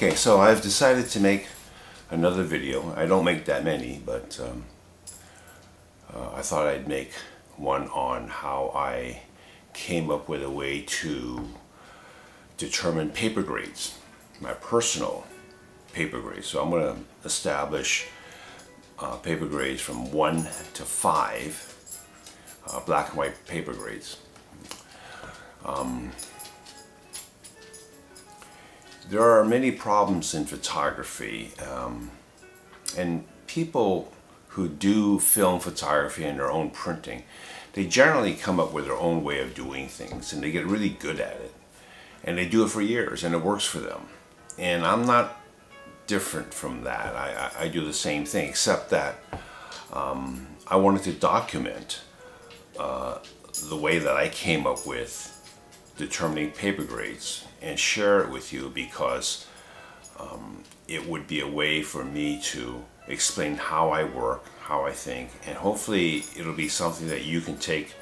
Okay, so I've decided to make another video. I don't make that many, but I thought I'd make one on how I came up with a way to determine paper grades, my personal paper grades. So I'm going to establish paper grades from 1 to 5, black and white paper grades. There are many problems in photography, and people who do film photography and their own printing, they generally come up with their own way of doing things, and they get really good at it, and they do it for years, and it works for them. And I'm not different from that. I do the same thing, except that I wanted to document the way that I came up with determining paper grades and share it with you, because it would be a way for me to explain how I work, how I think, and hopefully it'll be something that you can take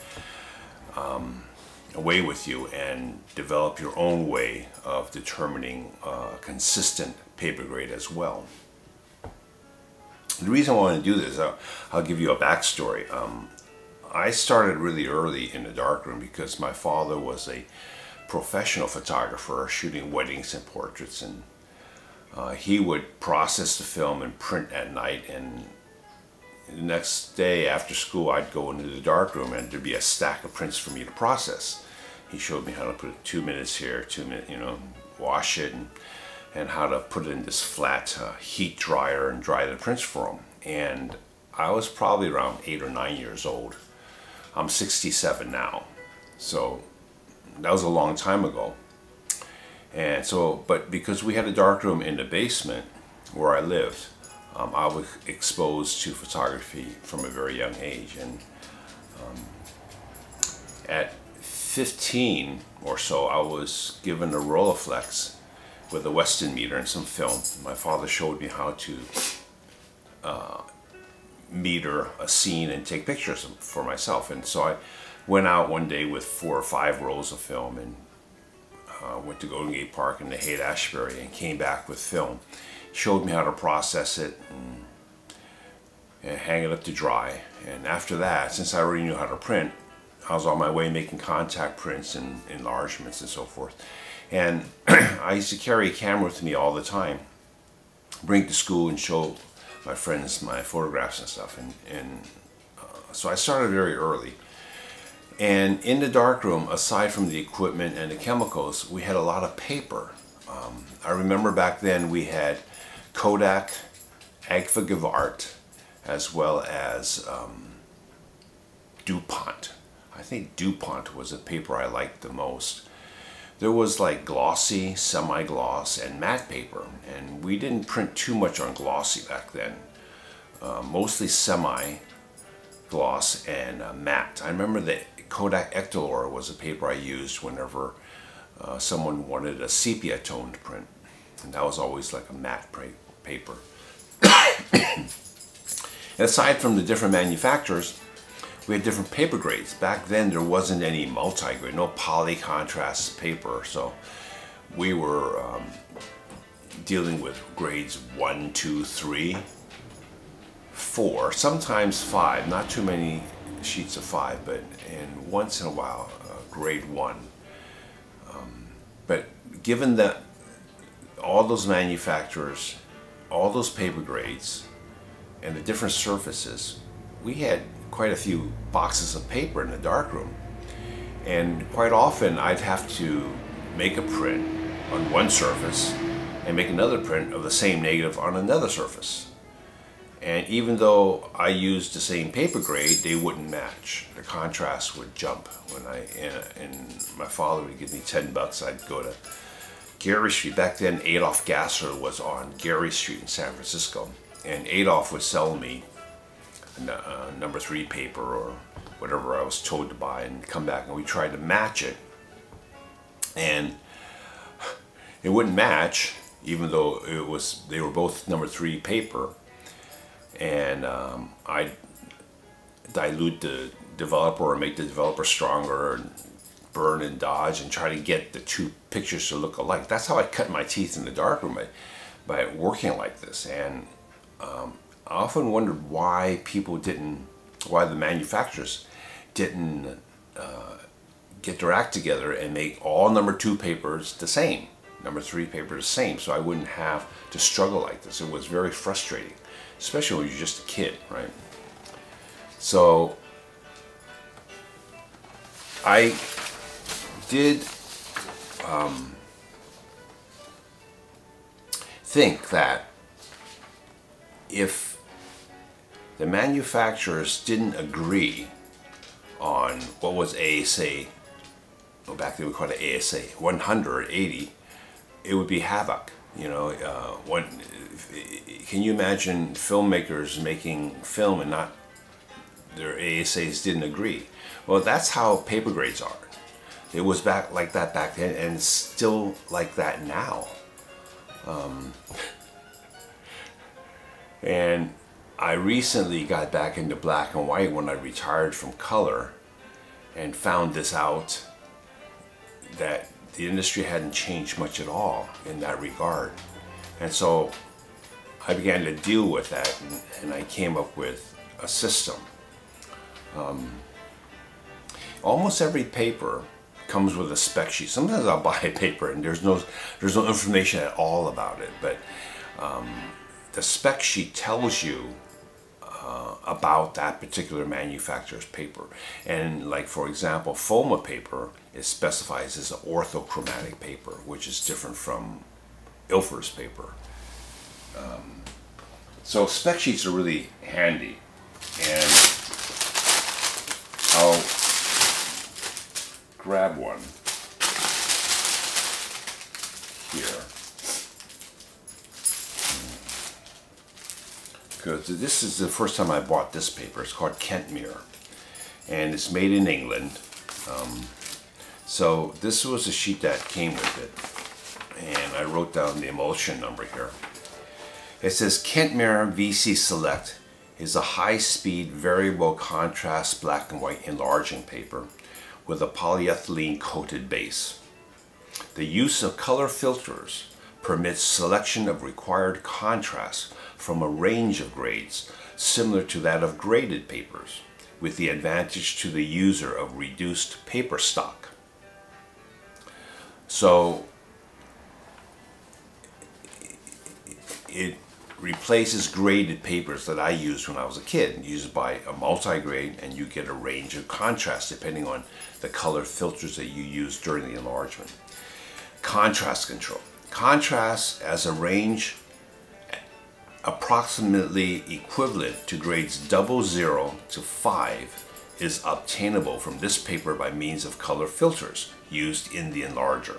away with you and develop your own way of determining a consistent paper grade as well. The reason I want to do this, I'll give you a backstory. I started really early in the darkroom because my father was a professional photographer shooting weddings and portraits, and he would process the film and print at night, and the next day after school I'd go into the darkroom and there'd be a stack of prints for me to process. He showed me how to put 2 minutes here, 2 minutes, wash it, and how to put it in this flat heat dryer and dry the prints for him. And I was probably around 8 or 9 years old. I'm 67 now, so that was a long time ago. And so, but because we had a darkroom in the basement where I lived, I was exposed to photography from a very young age. And at 15 or so, I was given a Rolleiflex with a Weston meter and some film. My father showed me how to meter a scene and take pictures for myself. And so I went out one day with 4 or 5 rolls of film and went to Golden Gate Park in the Haight-Ashbury and came back with film. Showed me how to process it and hang it up to dry. And after that, since I already knew how to print, I was on my way making contact prints and enlargements and so forth. And I used to carry a camera with me all the time, bring it to school and show my friends my photographs and stuff. And so I started very early. And in the darkroom, aside from the equipment and the chemicals, we had a lot of paper. I remember back then we had Kodak, Agfa Gewalt, as well as DuPont. I think DuPont was the paper I liked the most. There was like glossy, semi-gloss, and matte paper, and we didn't print too much on glossy back then. Mostly semi-gloss and matte. I remember that Kodak Ectolor was a paper I used whenever someone wanted a sepia-toned print, and that was always like a matte paper. And aside from the different manufacturers, we had different paper grades. Back then there wasn't any multi-grade, no poly contrast paper, so we were dealing with grades 1, 2, 3, 4, sometimes 5, not too many sheets of 5, but and once in a while grade 1. But given that all those manufacturers, all those paper grades, and the different surfaces, we had quite a few boxes of paper in the darkroom, and quite often I'd have to make a print on one surface and make another print of the same negative on another surface. And even though I used the same paper grade, they wouldn't match. The contrast would jump when and my father would give me 10 bucks. I'd go to Gary Street. Back then Adolph Gasser was on Gary Street in San Francisco, and Adolph would sell me number 3 paper or whatever I was told to buy, and come back and we tried to match it, and it wouldn't match, even though they were both number 3 paper. And I dilute the developer or make the developer stronger and burn and dodge and try to get the two pictures to look alike. That's how I cut my teeth in the darkroom, by working like this. And I often wondered why why the manufacturers didn't get their act together and make all number 2 papers the same, number 3 paper the same, so I wouldn't have to struggle like this. It was very frustrating, especially when you're just a kid, right? So I did think that if the manufacturers didn't agree on what was ASA, well, back then we called it ASA 100 or 80, it would be havoc. You know, can you imagine filmmakers making film and not their ASAs didn't agree? Well, that's how paper grades are. It was like that back then, and it's still like that now. And I recently got back into black and white when I retired from color, and found this out, that the industry hadn't changed much at all in that regard. And so I began to deal with that, and I came up with a system. Almost every paper comes with a spec sheet. Sometimes I'll buy a paper and there's no information at all about it, but the spec sheet tells you about that particular manufacturer's paper. And like, for example, Foma paper is specified as an orthochromatic paper, which is different from Ilford's paper. So spec sheets are really handy, and I'll grab one here, because this is the first time I bought this paper. It's called Kentmere, and it's made in England. So this was a sheet that came with it, and I wrote down the emulsion number here. It says Kentmere VC Select is a high-speed variable contrast black and white enlarging paper with a polyethylene coated base. The use of color filters permits selection of required contrast from a range of grades similar to that of graded papers, with the advantage to the user of reduced paper stock. So it replaces graded papers that I used when I was a kid. You just buy a multi-grade and you get a range of contrast depending on the color filters that you use during the enlargement. Contrast control. Contrast as a range approximately equivalent to grades 00 to 5 is obtainable from this paper by means of color filters used in the enlarger.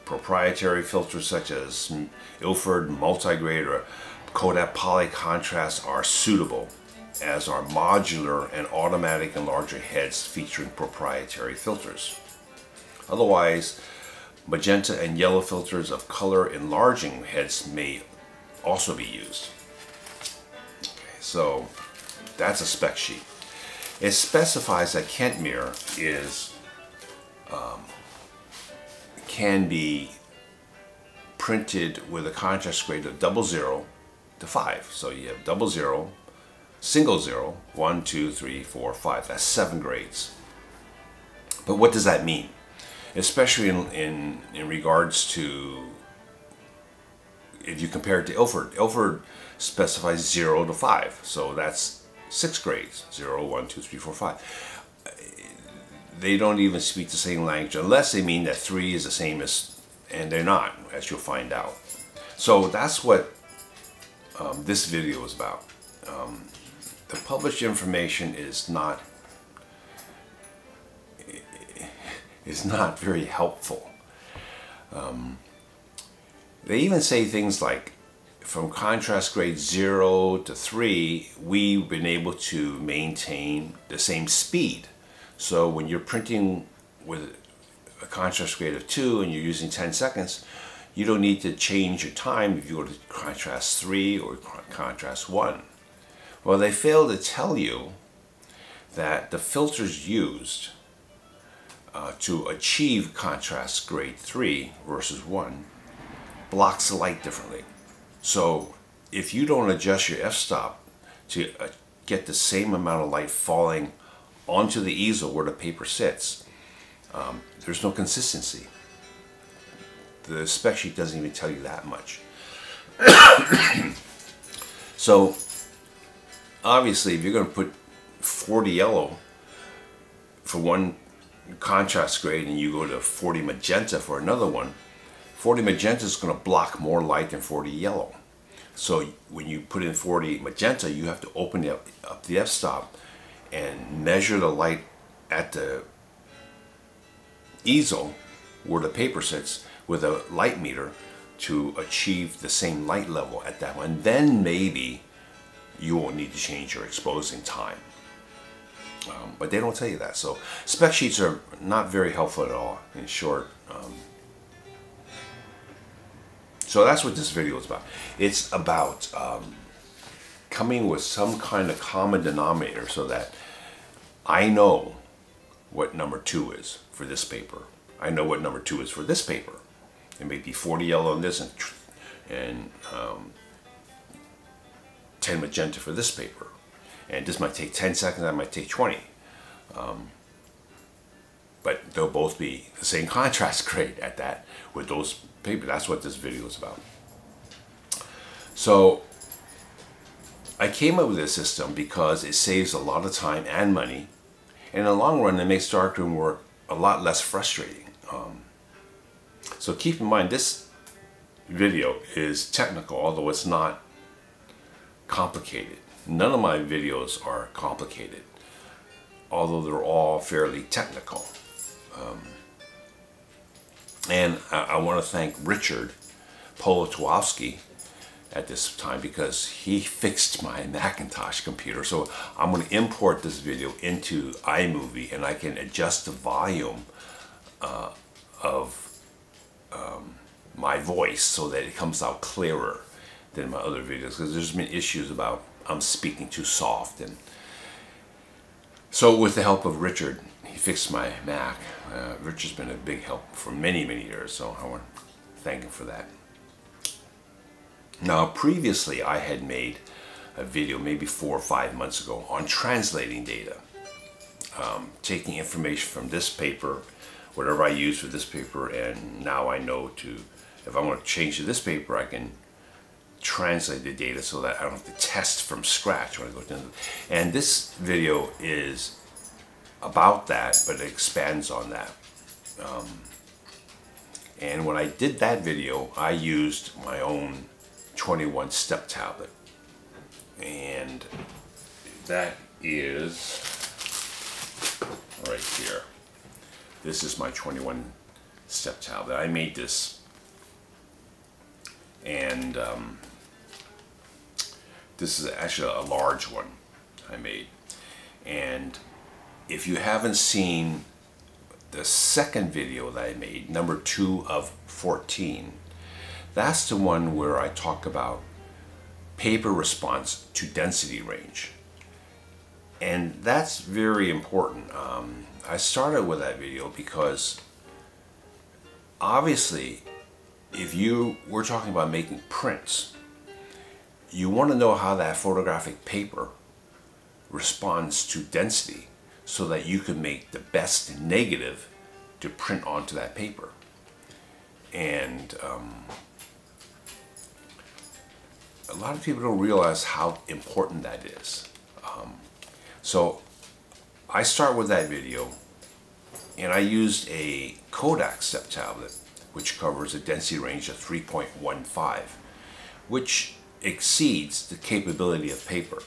Proprietary filters such as Ilford multigrade or Kodak poly contrast are suitable, as are modular and automatic enlarger heads featuring proprietary filters. Otherwise, magenta and yellow filters of color enlarging heads may also be used. Okay, so that's a spec sheet. It specifies that Kentmere can be printed with a contrast grade of 00 to 5. So you have 00, single 0, 1, 2, 3, 4, 5. That's 7 grades. But what does that mean? Especially in regards to, if you compare it to Ilford. Ilford specifies 0 to 5. So that's 6 grades. 0, 1, 2, 3, 4, 5. They don't even speak the same language unless they mean that 3 is the same as, and they're not, as you'll find out. So that's what this video is about. The published information is not very helpful. They even say things like, from contrast grade 0 to 3, we've been able to maintain the same speed. So when you're printing with a contrast grade of 2 and you're using 10 seconds, you don't need to change your time if you go to contrast 3 or contrast 1. Well, they fail to tell you that the filters used to achieve contrast grade 3 versus 1 blocks the light differently. So if you don't adjust your f-stop to get the same amount of light falling onto the easel where the paper sits, there's no consistency. The spec sheet doesn't even tell you that much. So obviously if you're going to put 40 yellow for one contrast grade and you go to 40 magenta for another one, 40 magenta is going to block more light than 40 yellow. So when you put in 40 magenta, you have to open up the f-stop and measure the light at the easel where the paper sits with a light meter to achieve the same light level at that one. Then maybe you won't need to change your exposing time. But they don't tell you that. So spec sheets are not very helpful at all, in short. So that's what this video is about. It's about coming with some kind of common denominator so that I know what number 2 is for this paper. I know what number 2 is for this paper. It may be 40 yellow on this and 10 magenta for this paper. And this might take 10 seconds, that might take 20. But they'll both be the same contrast grade at that with those papers. That's what this video is about. So I came up with this system because it saves a lot of time and money. And in the long run, it makes darkroom work a lot less frustrating. So keep in mind, this video is technical, although it's not complicated. None of my videos are complicated, although they're all fairly technical. And I want to thank Richard Polotowski at this time because he fixed my Macintosh computer. So I'm going to import this video into iMovie and I can adjust the volume of my voice so that it comes out clearer than my other videos, because there's been issues about I'm speaking too soft. And so with the help of Richard, he fixed my Mac. Richard's been a big help for many, many years, so I want to thank him for that. Now, previously I had made a video maybe 4 or 5 months ago on translating data, taking information from this paper, whatever I use for this paper, and now I know if I want to change to this paper, I can translate the data so that I don't have to test from scratch when I go down. And this video is about that, but it expands on that. And when I did that video, I used my own 21-step tablet. And that is right here. This is my 21-step tablet. I made this, and this is actually a large one I made. And if you haven't seen the second video that I made, number 2 of 14, that's the one where I talk about paper response to density range. And that's very important. I started with that video because obviously if you were talking about making prints, you want to know how that photographic paper responds to density so that you can make the best negative to print onto that paper. And a lot of people don't realize how important that is. So I start with that video, and I used a Kodak step tablet which covers a density range of 3.15, which exceeds the capability of paper.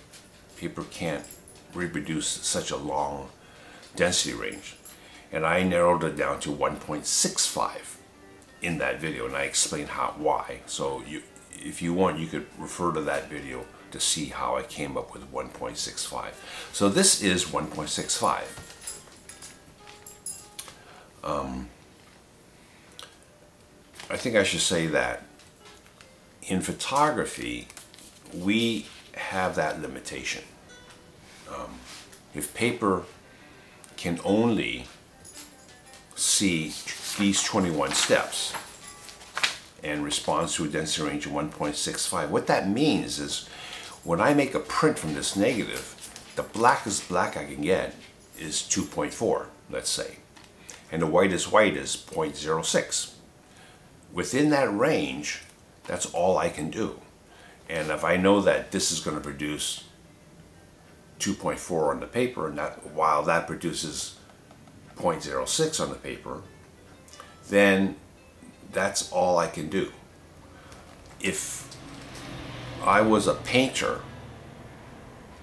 Paper can't reproduce such a long density range. And I narrowed it down to 1.65 in that video, and I explained why. So if you want, you could refer to that video to see how I came up with 1.65. So this is 1.65. I think I should say that in photography, we have that limitation. If paper can only see these 21 steps and responds to a density range of 1.65. What that means is when I make a print from this negative, the blackest black I can get is 2.4, let's say. And the whitest white is 0.06. Within that range, that's all I can do. And if I know that this is going to produce 2.4 on the paper, and while that produces 0.06 on the paper, then that's all I can do. If I was a painter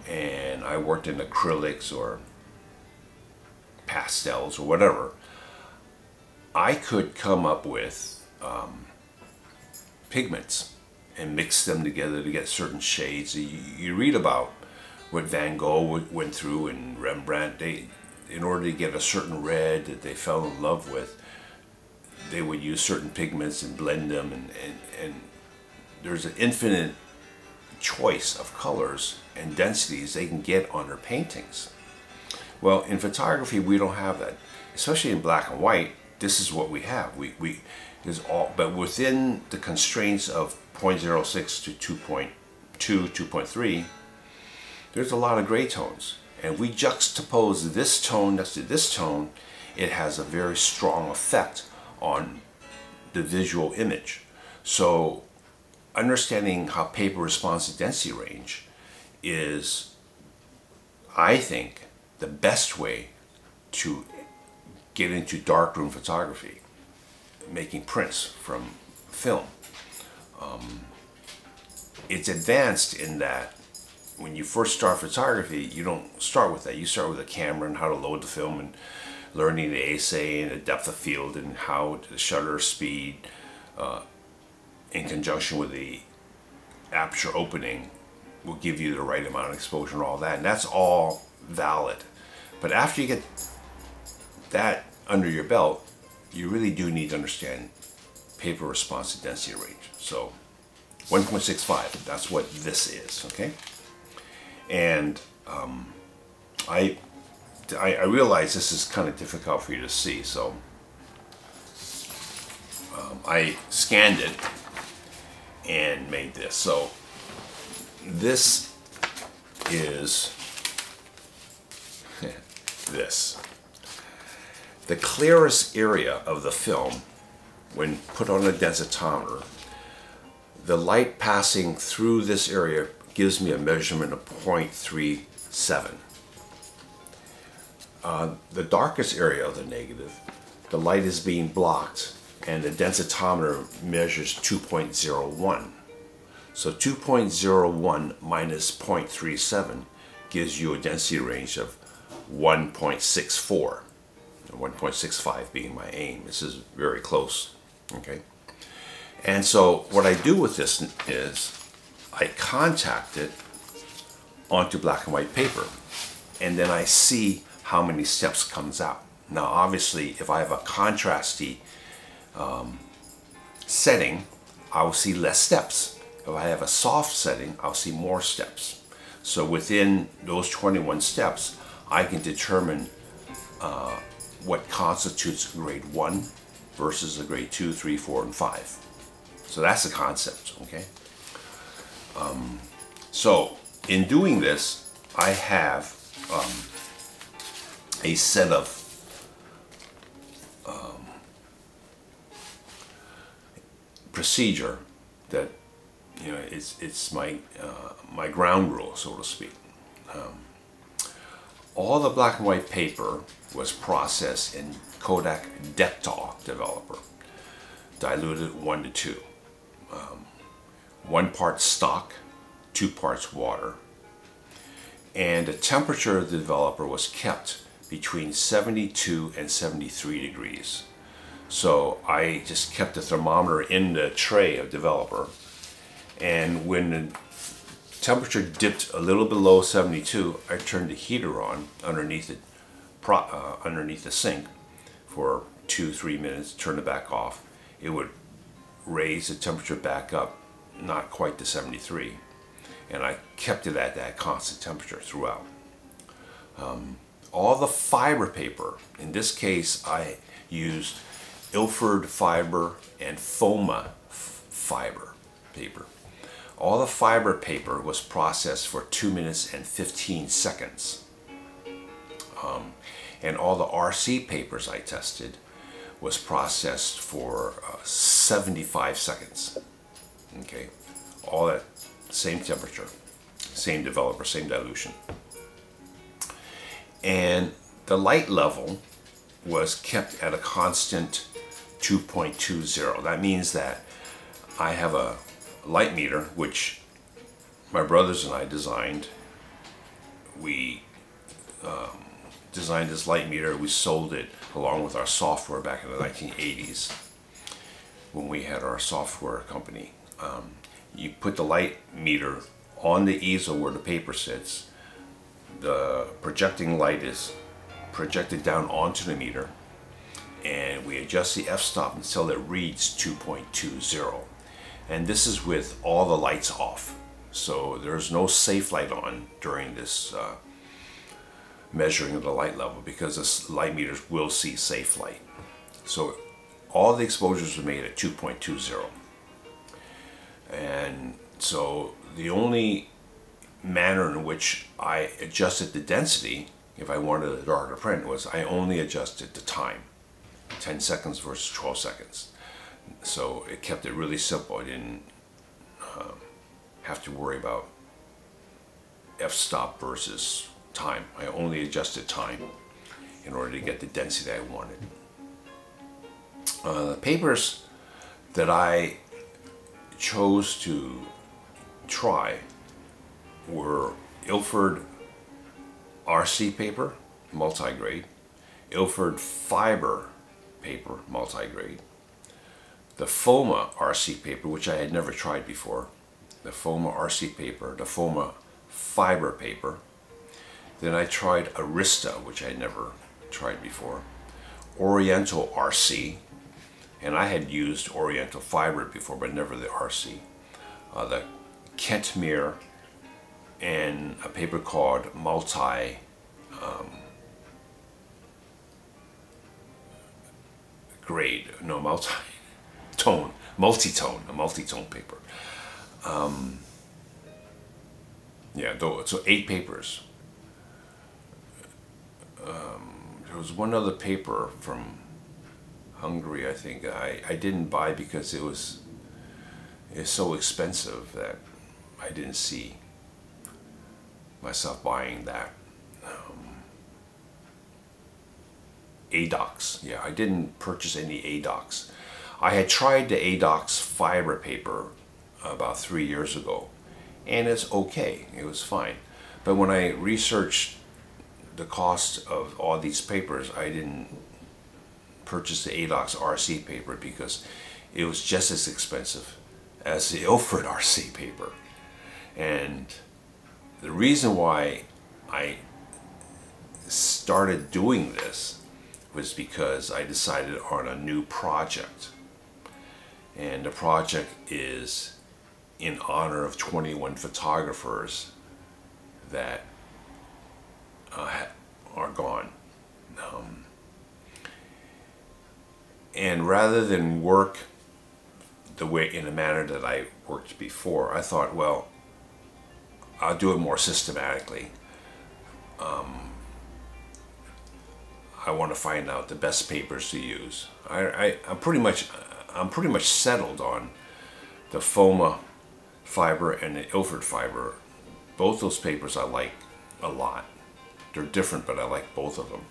and I worked in acrylics or pastels or whatever, I could come up with pigments and mix them together to get certain shades. You read about what Van Gogh went through and Rembrandt. In order to get a certain red that they fell in love with, they would use certain pigments and blend them, and there's an infinite choice of colors and densities they can get on their paintings. Well, in photography we don't have that, especially in black and white. This is what we have. Is all, but within the constraints of 0.06 to 2.2, 2.3, there's a lot of gray tones. And we juxtapose this tone next to this tone, it has a very strong effect on the visual image. So understanding how paper responds to density range is, I think, the best way to get into darkroom photography, making prints from film. It's advanced in that when you first start photography, you don't start with that. You start with a camera and how to load the film and learning the assay and the depth of field and how the shutter speed in conjunction with the aperture opening will give you the right amount of exposure and all that. And that's all valid. But after you get that under your belt, you really do need to understand paper response to density range. So 1.65, that's what this is, okay? And I realize this is kind of difficult for you to see, so I scanned it and made this. So this is this. The clearest area of the film, when put on a densitometer, the light passing through this area gives me a measurement of 0.37. The darkest area of the negative, the light is being blocked and the densitometer measures 2.01. So 2.01 minus 0.37 gives you a density range of 1.64. 1.65 being my aim. This is very close, okay? And so what I do with this is I contact it onto black and white paper, and then I see how many steps comes out. Now obviously if I have a contrasty setting, I'll see less steps. If I have a soft setting, I'll see more steps. So within those 21 steps, I can determine what constitutes grade 1 versus a grade 2, 3, 4, and 5. So that's the concept, okay? So in doing this, I have a set of procedure that, you know, it's my my ground rule, so to speak. All the black and white paper was processed in Kodak Dectal developer, diluted 1 to 2. 1 part stock, 2 parts water. And the temperature of the developer was kept between 72 and 73 degrees. So I just kept the thermometer in the tray of developer, and when the temperature dipped a little below 72, I turned the heater on underneath it, underneath the sink for 2-3 minutes, turn it back off. It would raise the temperature back up, not quite to 73, and I kept it at that constant temperature throughout. All the fiber paper, in this case I used Ilford fiber and Foma fiber paper. All the fiber paper was processed for 2 minutes and 15 seconds. And all the RC papers I tested was processed for 75 seconds. Okay, all at same temperature, same developer, same dilution. And the light level was kept at a constant 2.20. That means that I have a light meter, which my brothers and I designed. We designed this light meter. We sold it along with our software back in the 1980s when we had our software company. You put the light meter on the easel where the paper sits. The projecting light is projected down onto the meter, and we adjust the f-stop until it reads 2.20. And this is with all the lights off. So there's no safe light on during this measuring of the light level, because this light meters will see safe light. So all the exposures were made at 2.20. And so the only manner in which I adjusted the density, if I wanted a darker print, was I only adjusted the time, 10 seconds versus 12 seconds. So it kept it really simple. I didn't have to worry about f-stop versus time. I only adjusted time in order to get the density I wanted. The papers that I chose to try were Ilford RC paper, multi-grade, Ilford fiber paper, multi-grade, the Foma RC paper, which I had never tried before, the Foma RC paper, the Foma fiber paper. Then I tried Arista, which I had never tried before, Oriental RC, and I had used Oriental fiber before, but never the RC, the Kentmere, and a paper called Multitone paper. Yeah, so 8 papers. There was one other paper from Hungary, I think. I didn't buy because it's so expensive that I didn't see myself buying that. ADOX. Yeah, I didn't purchase any ADOX. I had tried the ADOX fiber paper about 3 years ago, and it's okay. It was fine. But when I researched the cost of all these papers, I didn't purchase the ADOX RC paper because it was just as expensive as the Ilford RC paper. And the reason why I started doing this was because I decided on a new project. And the project is in honor of 21 photographers that are gone. And rather than work in a manner that I worked before, I thought, well, I'll do it more systematically. I want to find out the best papers to use. I'm pretty much settled on the Foma fiber and the Ilford fiber. Both those papers I like a lot. They're different, but I like both of them.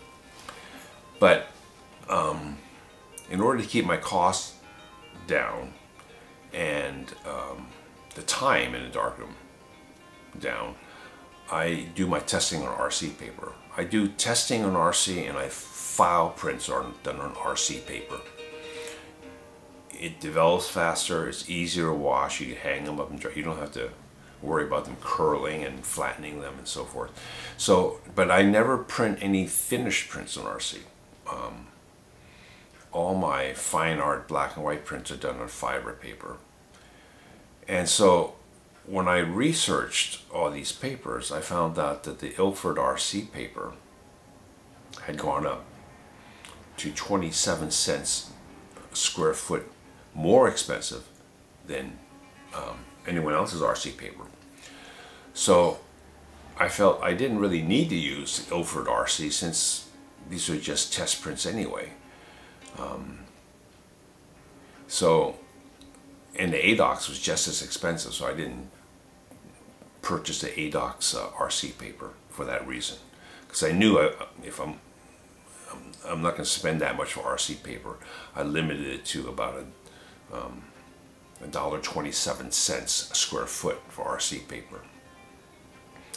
But in order to keep my costs down and the time in the darkroom down, I do my testing on RC paper. I do testing on RC, and I file prints are done on RC paper. It develops faster, it's easier to wash, you can hang them up and dry. You don't have to worry about them curling and flattening them and so forth. So, but I never print any finished prints on RC. All my fine art black and white prints are done on fiber paper. And so when I researched all these papers, I found out that the Ilford RC paper had gone up to 27 cents a square foot more expensive than anyone else's RC paper. So I felt I didn't really need to use Ilford RC since these are just test prints anyway. And the ADOX was just as expensive, so I didn't purchase the ADOX RC paper for that reason. Because I knew if I'm not going to spend that much for RC paper, I limited it to about $1.27 a square foot for RC paper.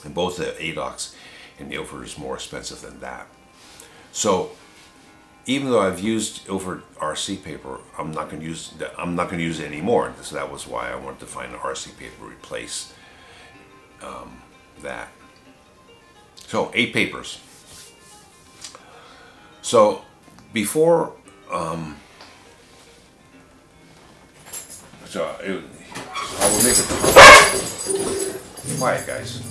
And both the ADOX and the Ilford is more expensive than that. So even though I've used Ilford RC paper, I'm not going to use it anymore. So that was why I wanted to find an RC paper to replace that. So 8 papers. So before I will make it quiet, guys.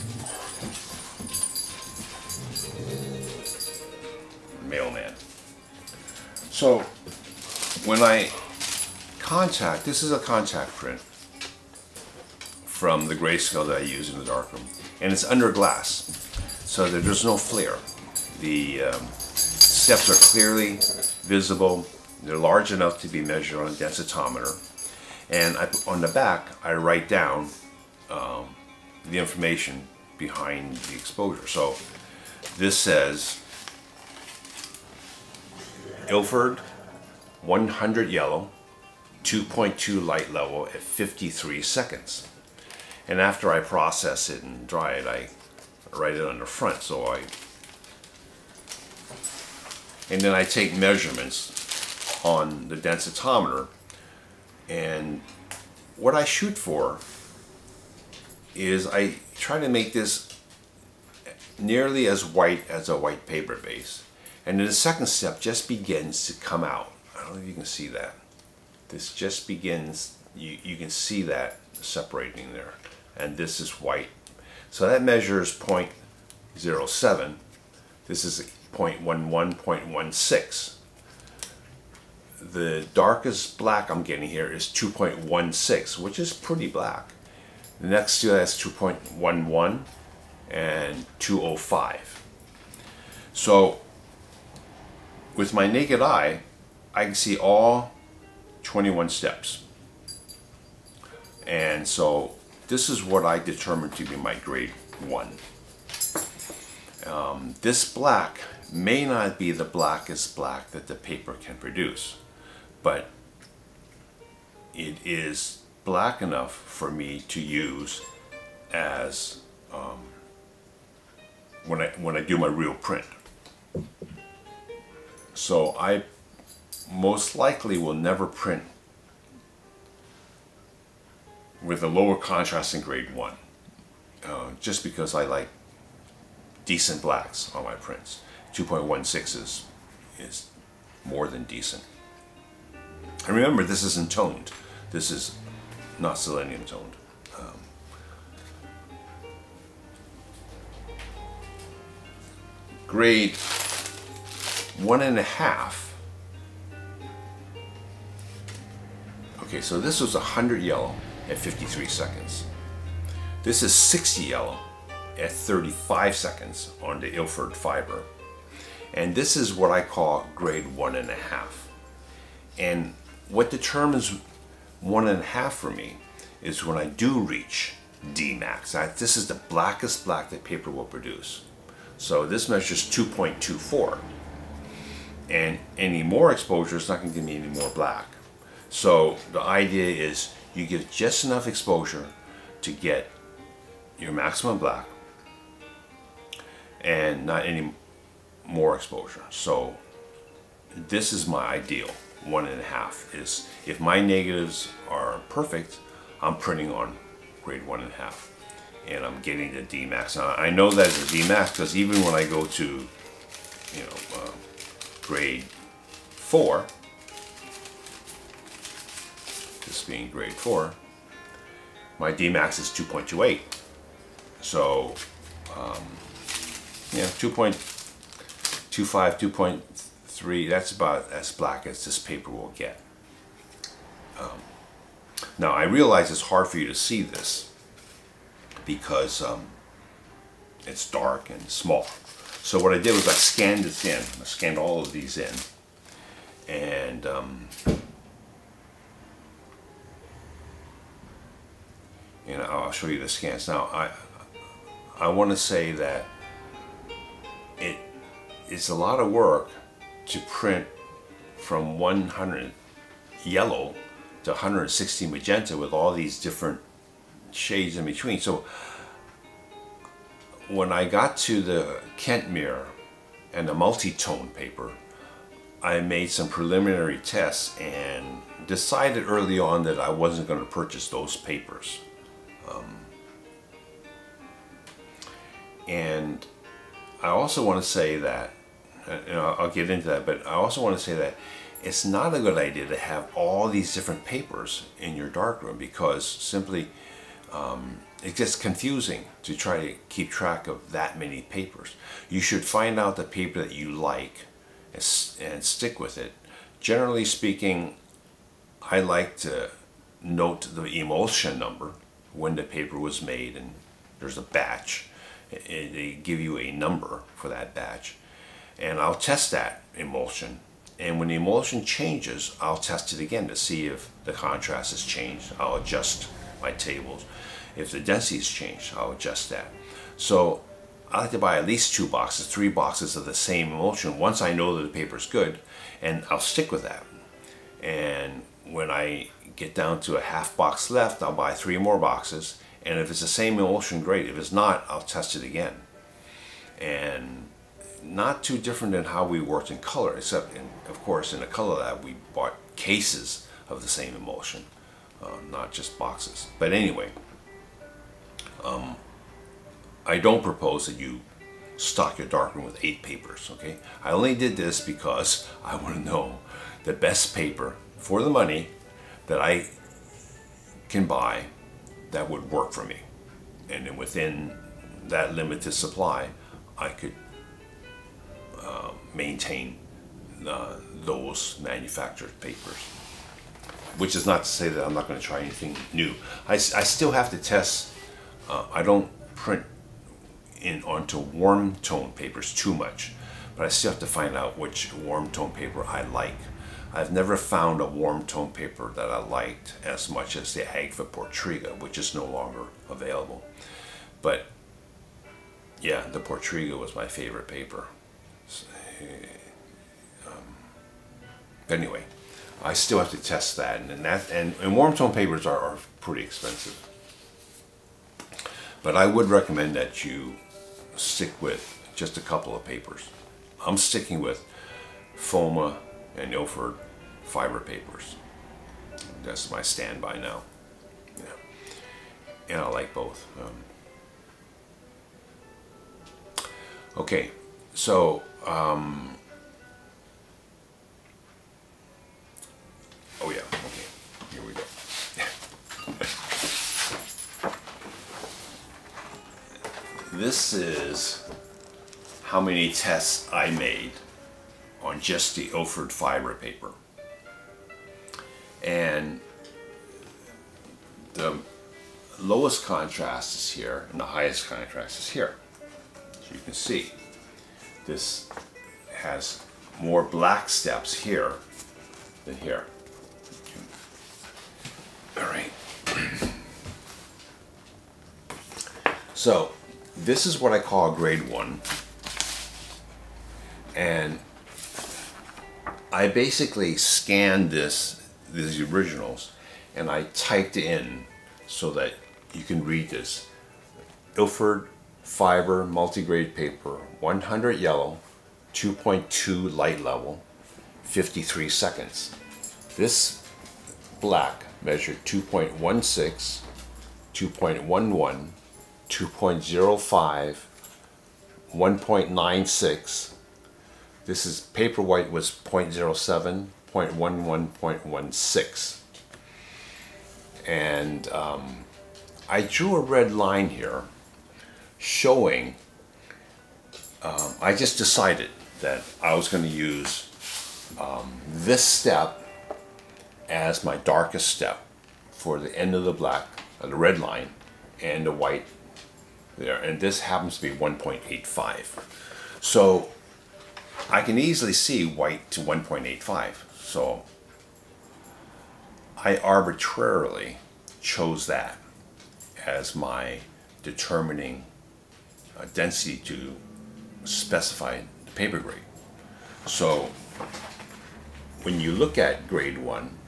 Mailman. So when I contact, this is a contact print from the grayscale that I use in the darkroom, and it's under glass, so that there's no flare. The steps are clearly visible. They're large enough to be measured on a densitometer, and on the back I write down the information behind the exposure. So this says Ilford 100 yellow, 2.2 light level at 53 seconds. And after I process it and dry it, I write it on the front. And then I take measurements on the densitometer, and what I shoot for is I try to make this nearly as white as a white paper base. And then the second step just begins to come out. I don't know if you can see that. This just begins, you can see that separating there. And this is white. So that measures 0.07. This is 0.11, 0.16. The darkest black I'm getting here is 2.16, which is pretty black. The next to that is 2.11 and 205. So with my naked eye, I can see all 21 steps. And so this is what I determined to be my grade 1. This black may not be the blackest black that the paper can produce, but it is black enough for me to use as when I do my real print. So I most likely will never print with a lower contrast in grade 1, just because I like decent blacks on my prints. 2.16 is more than decent. And remember, this isn't toned. This is not selenium toned. Grade 1.5. Okay, so this was 100 yellow at 53 seconds. This is 60 yellow at 35 seconds on the Ilford fiber. And this is what I call grade 1.5. And what determines 1.5 for me is when I do reach D max. This is the blackest black that paper will produce. So this measures 2.24. And any more exposure is not going to give me any more black. So the idea is you give just enough exposure to get your maximum black and not any more exposure. So this is my ideal. 1.5 is, if my negatives are perfect, I'm printing on grade 1.5 and I'm getting the D max. Now, I know that it's a D max because even when I go to, grade 4, this being grade 4, my D max is 2.28. So, 2.25, 3, that's about as black as this paper will get. Now I realize it's hard for you to see this because it's dark and small. So what I did was I scanned this in. I scanned all of these in, and I'll show you the scans. Now I want to say that it's a lot of work to print from 100 yellow to 160 magenta with all these different shades in between. So when I got to the Kentmere and the Multitone paper, I made some preliminary tests and decided early on that I wasn't going to purchase those papers. And I also want to say that, I'll get into that, but I also want to say that it's not a good idea to have all these different papers in your darkroom, because simply it gets confusing to try to keep track of that many papers. You should find out the paper that you like and stick with it. Generally speaking, I like to note the emulsion number, when the paper was made, and there's a batch. They give you a number for that batch, and I'll test that emulsion, and when the emulsion changes, I'll test it again to see if the contrast has changed. I'll adjust my tables. If the density has changed, I'll adjust that. So I like to buy at least 2 boxes, 3 boxes of the same emulsion once I know that the paper's good, and I'll stick with that. And when I get down to a half box left, I'll buy 3 more boxes, and if it's the same emulsion, great. If it's not, I'll test it again. And not too different than how we worked in color, except of course in the color lab we bought cases of the same emulsion, not just boxes. But anyway, I don't propose that you stock your darkroom with 8 papers, okay? I only did this because I want to know the best paper for the money that I can buy that would work for me. And then within that limited supply, I could maintain those manufactured papers. Which is not to say that I'm not going to try anything new. I still have to test. I don't print onto warm tone papers too much, but I still have to find out which warm tone paper I like. I've never found a warm tone paper that I liked as much as the Agfa Portriga, which is no longer available. But yeah, the Portriga was my favorite paper. Anyway, I still have to test that, and warm tone papers are pretty expensive. But I would recommend that you stick with just a couple of papers. I'm sticking with Foma and Ilford fiber papers. That's my standby now. Yeah. And I like both. Okay, so oh yeah, okay, here we go. This is how many tests I made on just the Ilford fiber paper. And the lowest contrast is here and the highest contrast is here. So you can see this has more black steps here than here. All right. So this is what I call a grade 1. And I basically scanned these originals, and I typed in so that you can read this. Ilford fiber multigrade paper, 100 yellow, 2.2 light level, 53 seconds. This black measured 2.16, 2.11, 2.05, 1.96. This is paper white was 0.07, 0.11, 0.16. And I drew a red line here showing, I just decided that I was going to use this step as my darkest step for the end of the black, the red line, and the white there, and this happens to be 1.85. So I can easily see white to 1.85. So I arbitrarily chose that as my determining density to specify the paper grade. So when you look at grade 1,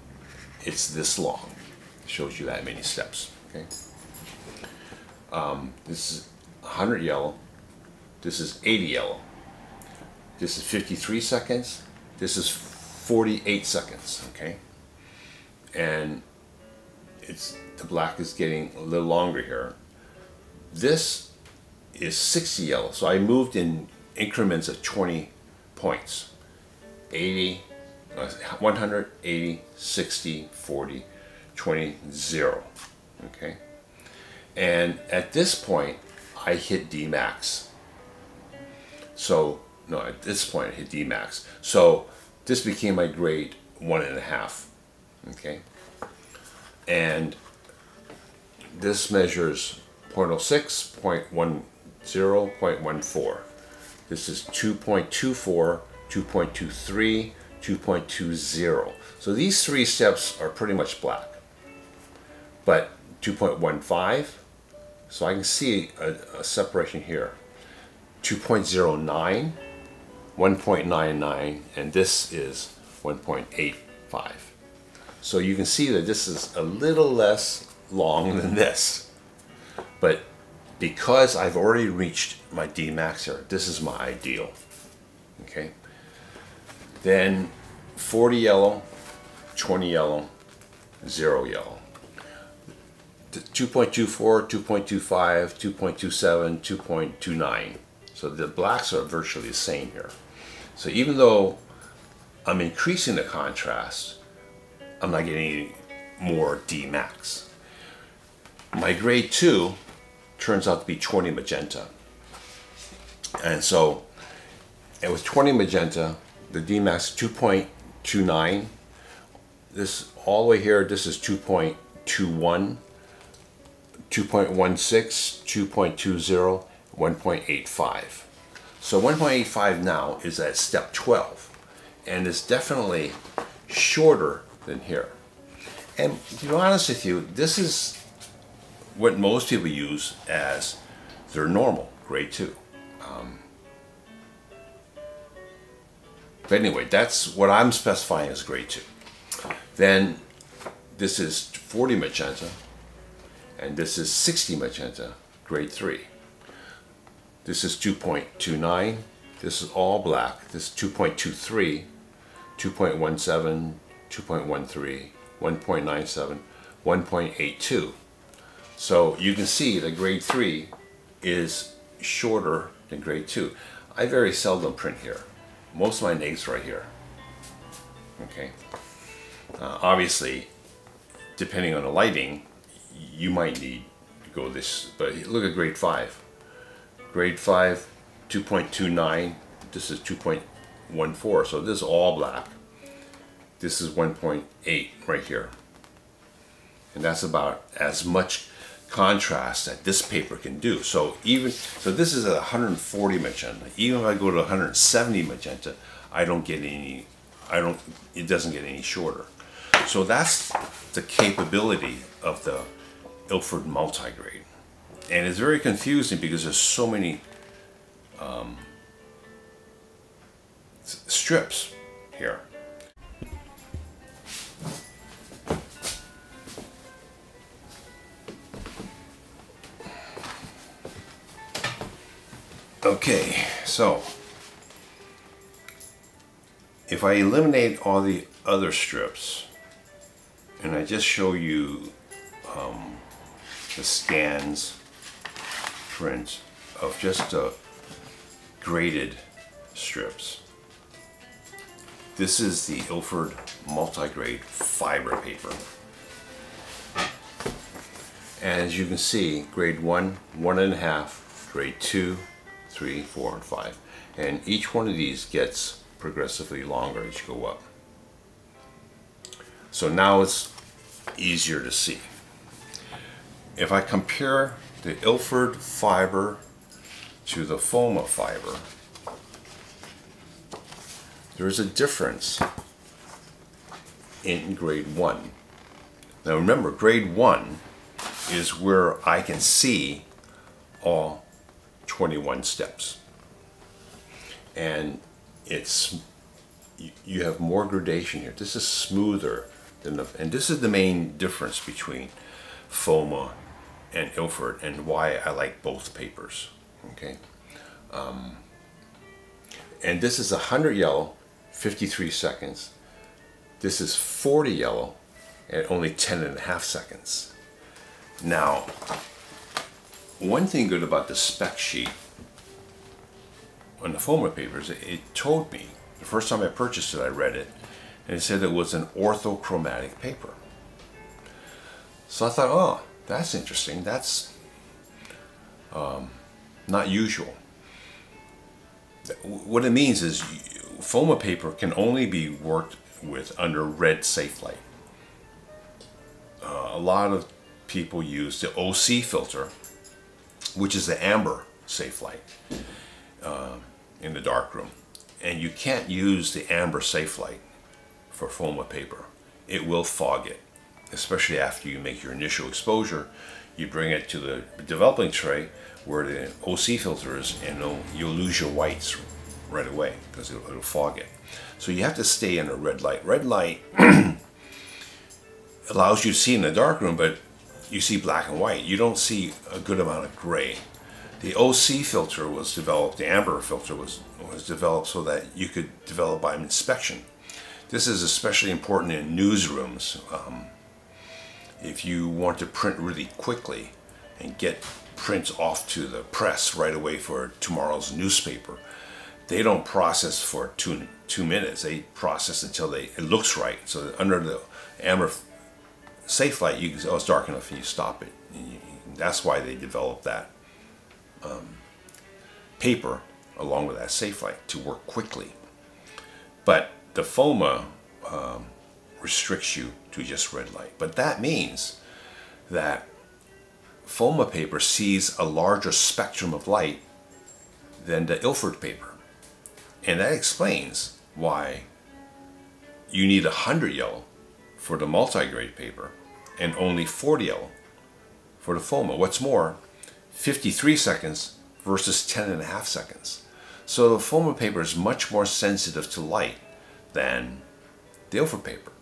it's this long. It shows you that many steps. Okay. This is 100 yellow. This is 80 yellow. This is 53 seconds. This is 48 seconds. Okay. And the black is getting a little longer here. This is 60 yellow. So I moved in increments of 20 points. 80, 100, 80, 60, 40, 20, 0. Okay. And at this point, I hit D max. So, no, at this point I hit D max. So this became my grade 1.5. Okay. And this measures 0.06, 0.10, 0.14. This is 2.24, 2.23, 2.20. So these three steps are pretty much black. But 2.15, so I can see a separation here. 2.09, 1.99, and this is 1.85. So you can see that this is a little less long than this. But because I've already reached my D max here, this is my ideal. Okay. Then 40 yellow, 20 yellow, 0 yellow. 2.24, 2.25, 2.27, 2.29. So the blacks are virtually the same here. So even though I'm increasing the contrast, I'm not getting any more D max. My grade 2 turns out to be 20 magenta. And so, and with 20 magenta, the D max is 2.29. This all the way here, this is 2.21, 2.16, 2.20, 1.85. So 1.85 now is at step 12, and it's definitely shorter than here. And to be honest with you, this is what most people use as their normal grade 2. But anyway, that's what I'm specifying as grade 2. Then this is 40 magenta, and this is 60 magenta, grade 3. This is 2.29. This is all black. This is 2.23, 2.17, 2.13, 1.97, 1.82. So you can see that grade 3 is shorter than grade 2. I very seldom print here. Most of my names right here. Okay. Obviously, depending on the lighting, you might need to go this, but look at grade 5. Grade 5, 2.29. This is 2.14. So this is all black. This is 1.8 right here. And that's about as much contrast that this paper can do. So this is at 140 magenta. Even if I go to 170 magenta, it doesn't get any shorter. So that's the capability of the Ilford multigrade. And it's very confusing because there's so many strips here. Okay, so if I eliminate all the other strips and I just show you the scans print of just the graded strips, this is the Ilford multigrade fiber paper. And as you can see, grade 1, 1.5, grade 2, 3, 4, and 5. And each one of these gets progressively longer as you go up. So now it's easier to see. If I compare the Ilford fiber to the Foma fiber, there's a difference in grade 1. Now remember, grade 1 is where I can see all 21 steps. And you have more gradation here. This is smoother than and this is the main difference between Foma and Ilford and why I like both papers. Okay. And this is 100 yellow, 53 seconds. This is 40 yellow at only 10.5 seconds. Now, one thing good about the spec sheet on the Foma papers, it told me, the first time I purchased it, I read it, and it said it was an orthochromatic paper. So I thought, oh, that's interesting. That's not usual. What it means is Foma paper can only be worked with under red safe light. A lot of people use the OC filter, which is the amber safe light in the darkroom. And you can't use the amber safe light for Foma paper. It will fog it, especially after you make your initial exposure. You bring it to the developing tray where the OC filter is, and you'll lose your whites right away because it'll fog it. So you have to stay in a red light. Red light allows you to see in the darkroom, but you see black and white. You don't see a good amount of gray. The OC filter was developed, the amber filter was developed so that you could develop by inspection. This is especially important in newsrooms. If you want to print really quickly and get prints off to the press right away for tomorrow's newspaper, they don't process for two minutes. They process until it looks right. So under the amber safe light, you can say, oh, it's dark enough, and you stop it. That's why they developed that paper along with that safe light to work quickly. But the Foma restricts you to just red light. But that means that Foma paper sees a larger spectrum of light than the Ilford paper. And that explains why you need 100 yellow for the multi-grade paper and only 40 yellow for the Foma. What's more, 53 seconds versus 10.5 seconds. So the Foma paper is much more sensitive to light than the Ilford paper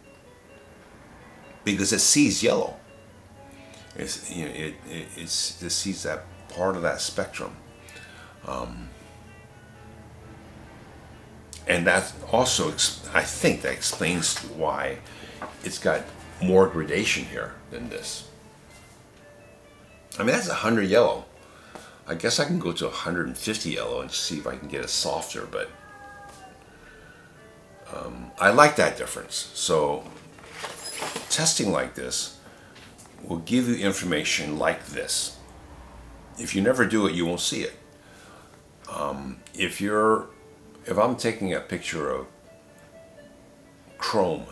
because it sees yellow. It sees that part of that spectrum. And that also, I think that explains why it's got more gradation here than this. I mean, that's 100 yellow. I guess I can go to 150 yellow and see if I can get it softer, but I like that difference. So testing like this will give you information like this. If you never do it, you won't see it. If I'm taking a picture of chrome,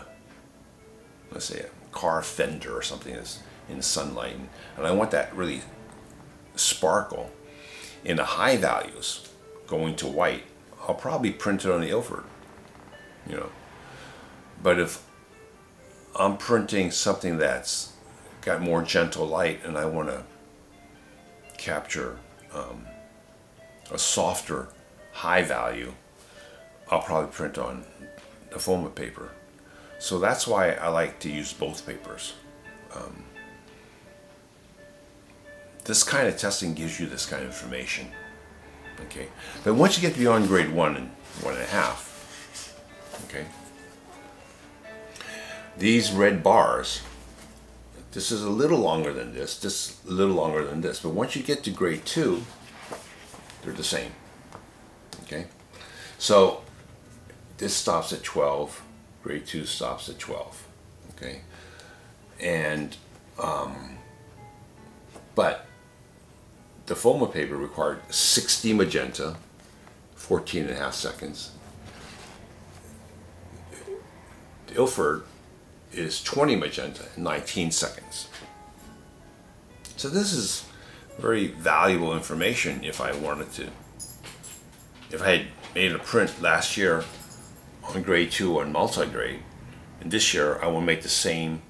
let's say a car fender or something that's in sunlight, and I want that really sparkle in the high values going to white, I'll probably print it on the Ilford, you know. But if I'm printing something that's got more gentle light and I want to capture a softer high value, I'll probably print on the Foma paper. So that's why I like to use both papers. This kind of testing gives you this kind of information. Okay, but once you get beyond grade 1 and 1.5, okay, these red bars, this is a little longer than this a little longer than this, but once you get to grade 2, they're the same. Okay, so this stops at 12, grade 2 stops at 12. Okay, and but the Foma paper required 60 magenta, 14.5 seconds, The Ilford is 20 magenta in 19 seconds. So this is very valuable information if I wanted to. If I had made a print last year on grade 2 on multi-grade, and this year I want to make the same,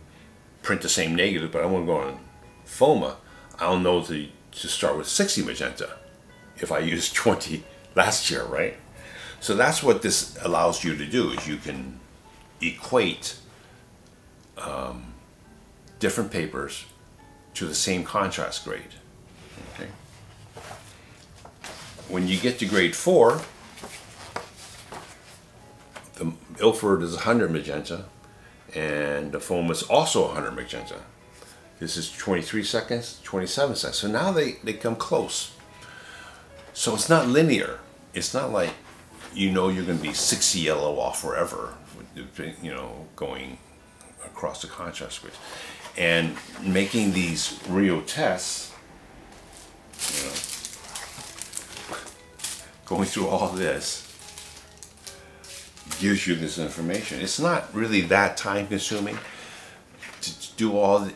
print the same negative, but I want to go on Foma, I'll know to start with 60 magenta if I used 20 last year, right? So that's what this allows you to do, is you can equate different papers to the same contrast grade. Okay. When you get to grade 4, the Ilford is 100 magenta and the Foma is also 100 magenta. This is 23 seconds, 27 seconds. So now they come close. So it's not linear. It's not like you're going to be 60 yellow off forever, going across the contrast grades. And making these real tests, going through all this gives you this information. It's not really that time consuming. To do all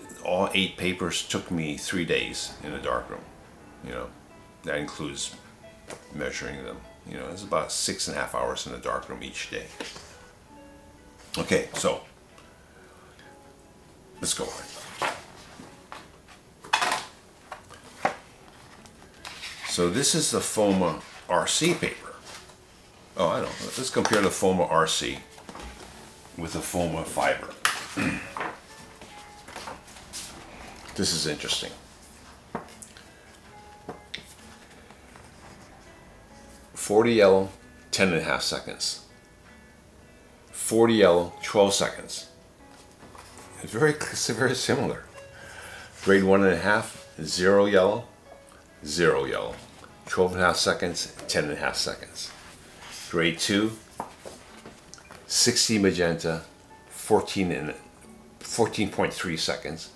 8 papers took me 3 days in a darkroom. That includes measuring them. It's about 6.5 hours in the darkroom each day. Okay, so let's go on. So this is the Foma RC paper. Oh, I don't know. Let's compare the Foma RC with the Foma fiber. This is interesting. 40 yellow, 10.5 seconds. 40 yellow, 12 seconds. It's very similar. Grade 1.5, 0 yellow, 0 yellow. 12.5 seconds, 10.5 seconds. Grade 2, 60 magenta, 14.3 seconds.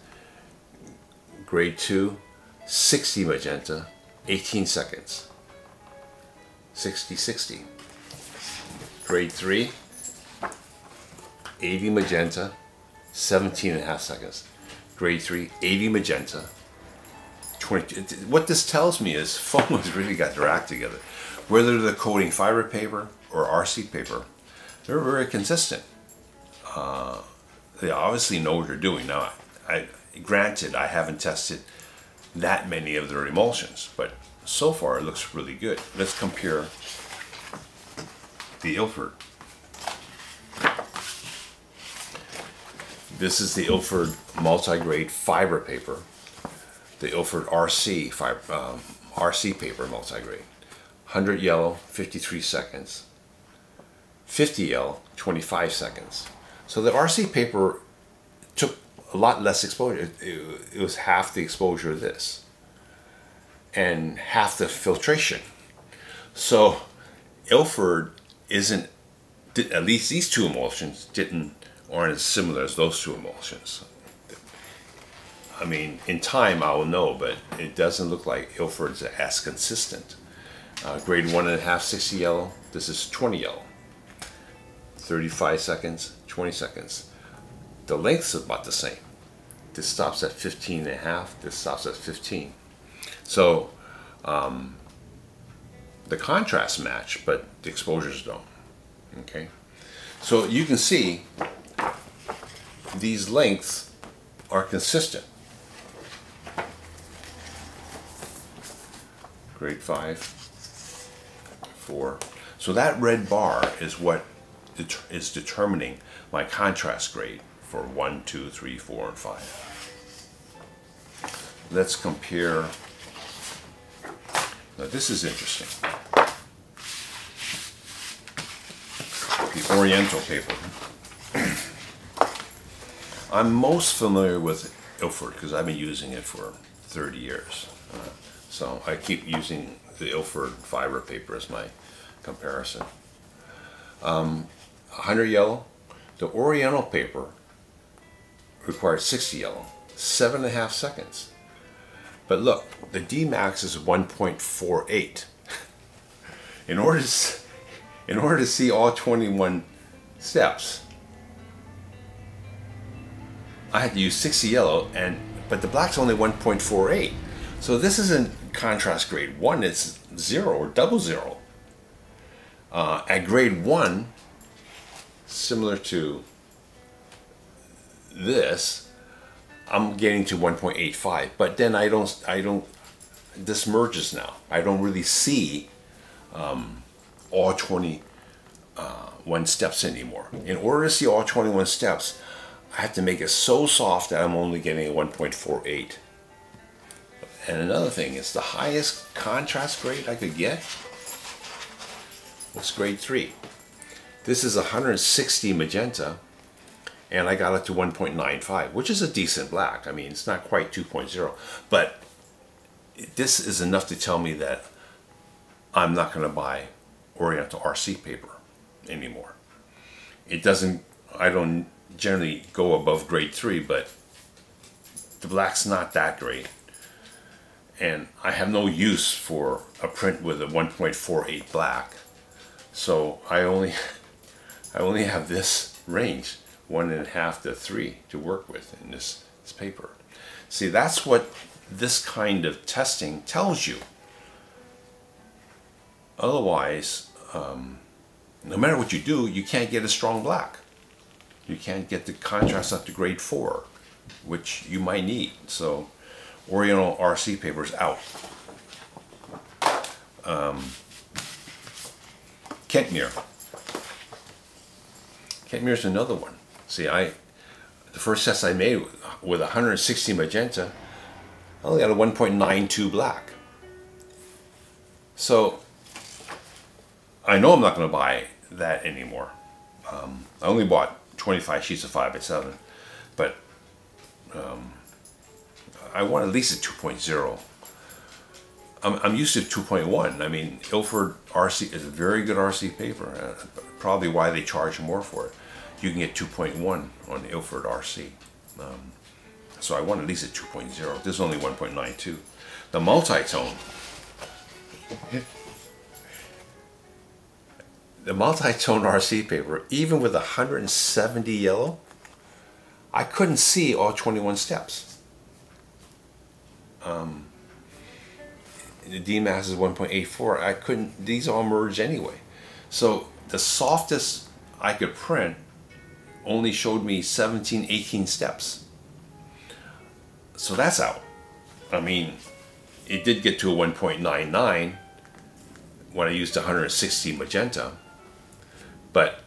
Grade 2, 60 magenta, 18 seconds. 60. Grade 3, 80 magenta, 17.5 seconds. Grade 3, 80 magenta, 20. What this tells me is Foma's really got their act together. Whether they're coating fiber paper or RC paper, they're very consistent. They obviously know what they're doing. Now, granted, I haven't tested that many of their emulsions, but so far it looks really good. Let's compare the Ilford. This is the Ilford multi-grade fiber paper. The Ilford RC paper multi-grade. 100 yellow, 53 seconds. 50 yellow, 25 seconds. So the RC paper took a lot less exposure. It was half the exposure of this and half the filtration. So Ilford isn't, at least these two emulsions aren't as similar as those two emulsions. I mean, in time I will know, but it doesn't look like Ilford's as consistent. Grade 1.5, 60 yellow. This is 20 yellow. 35 seconds, 20 seconds. The length's about the same. This stops at 15.5. This stops at 15. So the contrasts match, but the exposures don't. Okay. So you can see these lengths are consistent. Grade 5, 4. So that red bar is what is determining my contrast grade for 1, 2, 3, 4, and 5. Let's compare. Now this is interesting. The Oriental paper. I'm most familiar with Ilford because I've been using it for 30 years. So I keep using the Ilford fiber paper as my comparison. 100 yellow. The Oriental paper requires 60 yellow, 7.5 seconds. But look, the D max is 1.48. In order to see all 21 steps, I had to use 60 yellow, but the black's only 1.48. So this isn't contrast grade 1, it's 0 or double 0. At grade 1, similar to this, I'm getting to 1.85, but then I don't, this merges now. I don't really see all 21 steps anymore. In order to see all 21 steps, I have to make it so soft that I'm only getting a 1.48. And another thing is the highest contrast grade I could get was grade 3. This is 160 magenta, and I got it to 1.95, which is a decent black. I mean, it's not quite 2.0, but this is enough to tell me that I'm not going to buy Oriental RC paper anymore. It doesn't, I don't generally go above grade 3, but the black's not that great. And I have no use for a print with a 1.48 black. So I only have this range, 1.5 to 3, to work with in this paper. See, that's what this kind of testing tells you. Otherwise, no matter what you do, you can't get a strong black. You can't get the contrast up to grade 4, which you might need. So Oriental RC paper is out. Kentmere. Kentmere is another one. See, the first test I made with 160 magenta, I only got a 1.92 black. So I know I'm not going to buy that anymore. I only bought 25 sheets of 5x7, but I want at least a 2.0. I'm used to 2.1. I mean, Ilford RC is a very good RC paper. Probably why they charge more for it. You can get 2.1 on Ilford RC. So I want at least a 2.0. This is only 1.92. The Multitone. The Multitone RC paper, even with 170 yellow, I couldn't see all 21 steps. The DMAX is 1.84. I couldn't, these all merge anyway. So the softest I could print only showed me 17, 18 steps. So that's out. I mean, it did get to a 1.99 when I used 160 magenta, but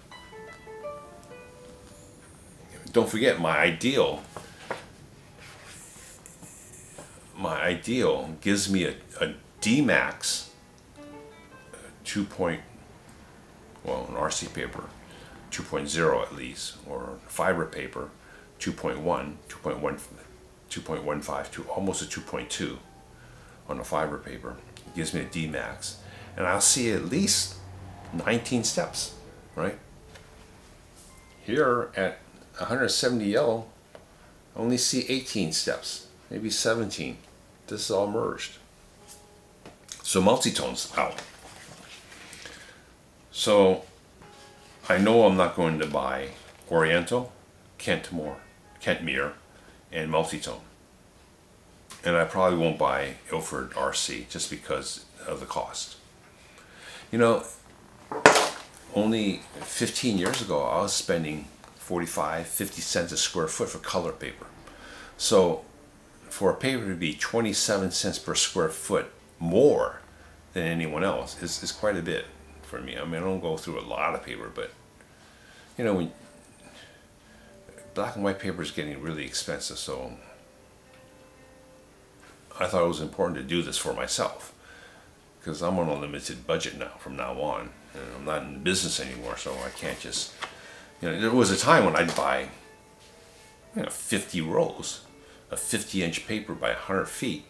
don't forget my ideal gives me a DMAX 2. Well, an RC paper 2.0 at least, or fiber paper 2.1, 2.15 to almost a 2.2 on a fiber paper. It gives me a DMAX, and I'll see at least 19 steps, right? Here at 170 yellow, I only see 18 steps, maybe 17. This is all merged. So Multitone's out. So I know I'm not going to buy Oriental, Kentmere, and Multitone. And I probably won't buy Ilford RC just because of the cost. You know, only 15 years ago I was spending 45, 50 cents a square foot for color paper. So for a paper to be 27 cents per square foot more than anyone else is quite a bit for me. I mean, I don't go through a lot of paper, but you know, when black and white paper is getting really expensive, so I thought it was important to do this for myself, because I'm on a limited budget now from now on, and I'm not in business anymore, so I can't just, you know, there was a time when I'd buy, you know, 50 rolls of 50-inch paper by 100 feet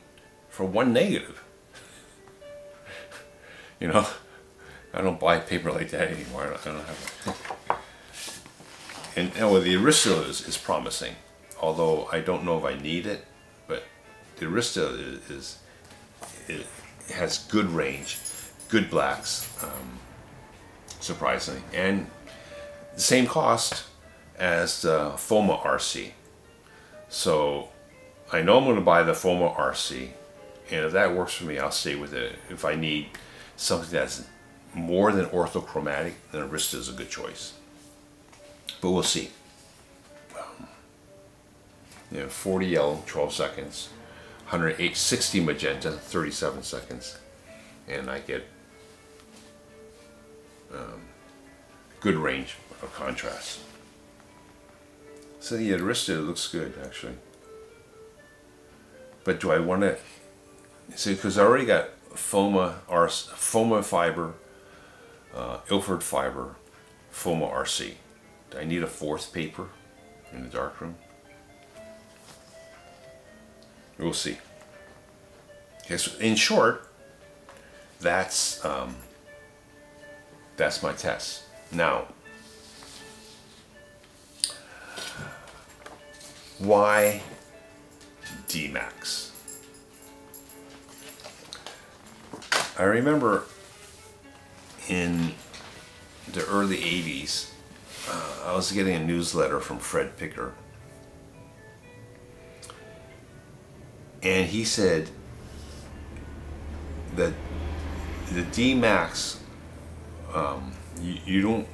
for one negative. You know, I don't buy paper like that anymore. I don't have it. And well, the Arista is promising, although I don't know if I need it, but the Arista it has good range, good blacks, surprisingly, and the same cost as the Foma RC. So I know I'm going to buy the Foma RC, and if that works for me, I'll stay with it. If I need something that's more than orthochromatic, then Arista is a good choice. But we'll see. 40 yellow, 12 seconds, 60 magenta, 37 seconds, and I get good range of contrast. So the Arista looks good actually. But do I want to see, because I already got Foma fiber, Ilford fiber, Foma RC. Do I need a fourth paper in the darkroom? We'll see. Okay, so in short, that's my test. Now, why D-Max? I remember in the early 80s, I was getting a newsletter from Fred Picker, and he said that the D-Max, you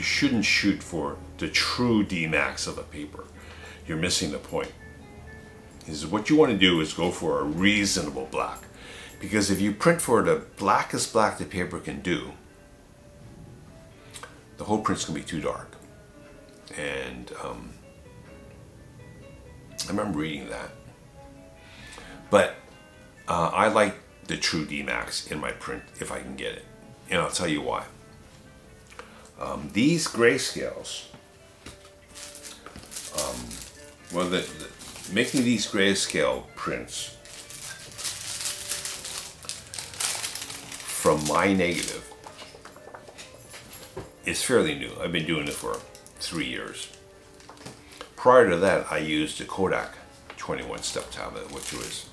shouldn't shoot for the true D-Max of a paper. You're missing the point. He says what you want to do is go for a reasonable black, because if you print for the blackest black the paper can do, the whole print's gonna be too dark. And I remember reading that. But I like the true D-Max in my print if I can get it. And I'll tell you why. These grayscales, well, making these grayscale prints from my negative is fairly new. I've been doing it for 3 years. Prior to that, I used a Kodak 21-step tablet, which was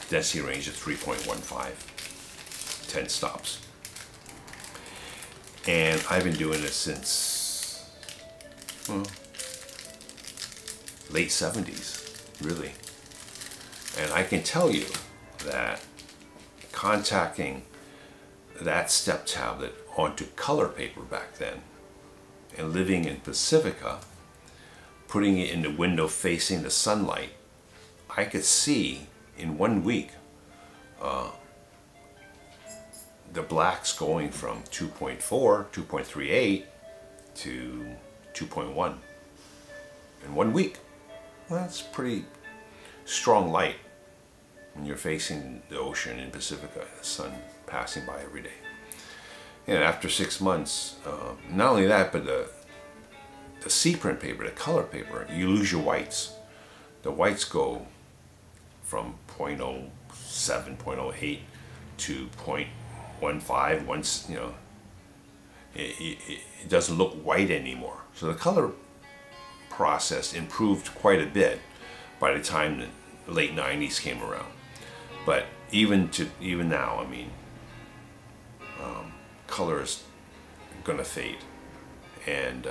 density range of 3.15, 10 stops. And I've been doing it since, well, late 70s, really. And I can tell you that contacting that step tablet onto color paper back then, and living in Pacifica, putting it in the window facing the sunlight, I could see in 1 week the blacks going from 2.4, 2.38 to 2.1 in 1 week. Well, that's pretty strong light when you're facing the ocean in Pacifica, the sun passing by every day. And after 6 months, not only that, but the C print paper, the color paper, you lose your whites. The whites go from 0.07, 0.08 to 0.15. Once, you know, it doesn't look white anymore. So the color process improved quite a bit by the time the late 90s came around. But even now, I mean, color is gonna fade, and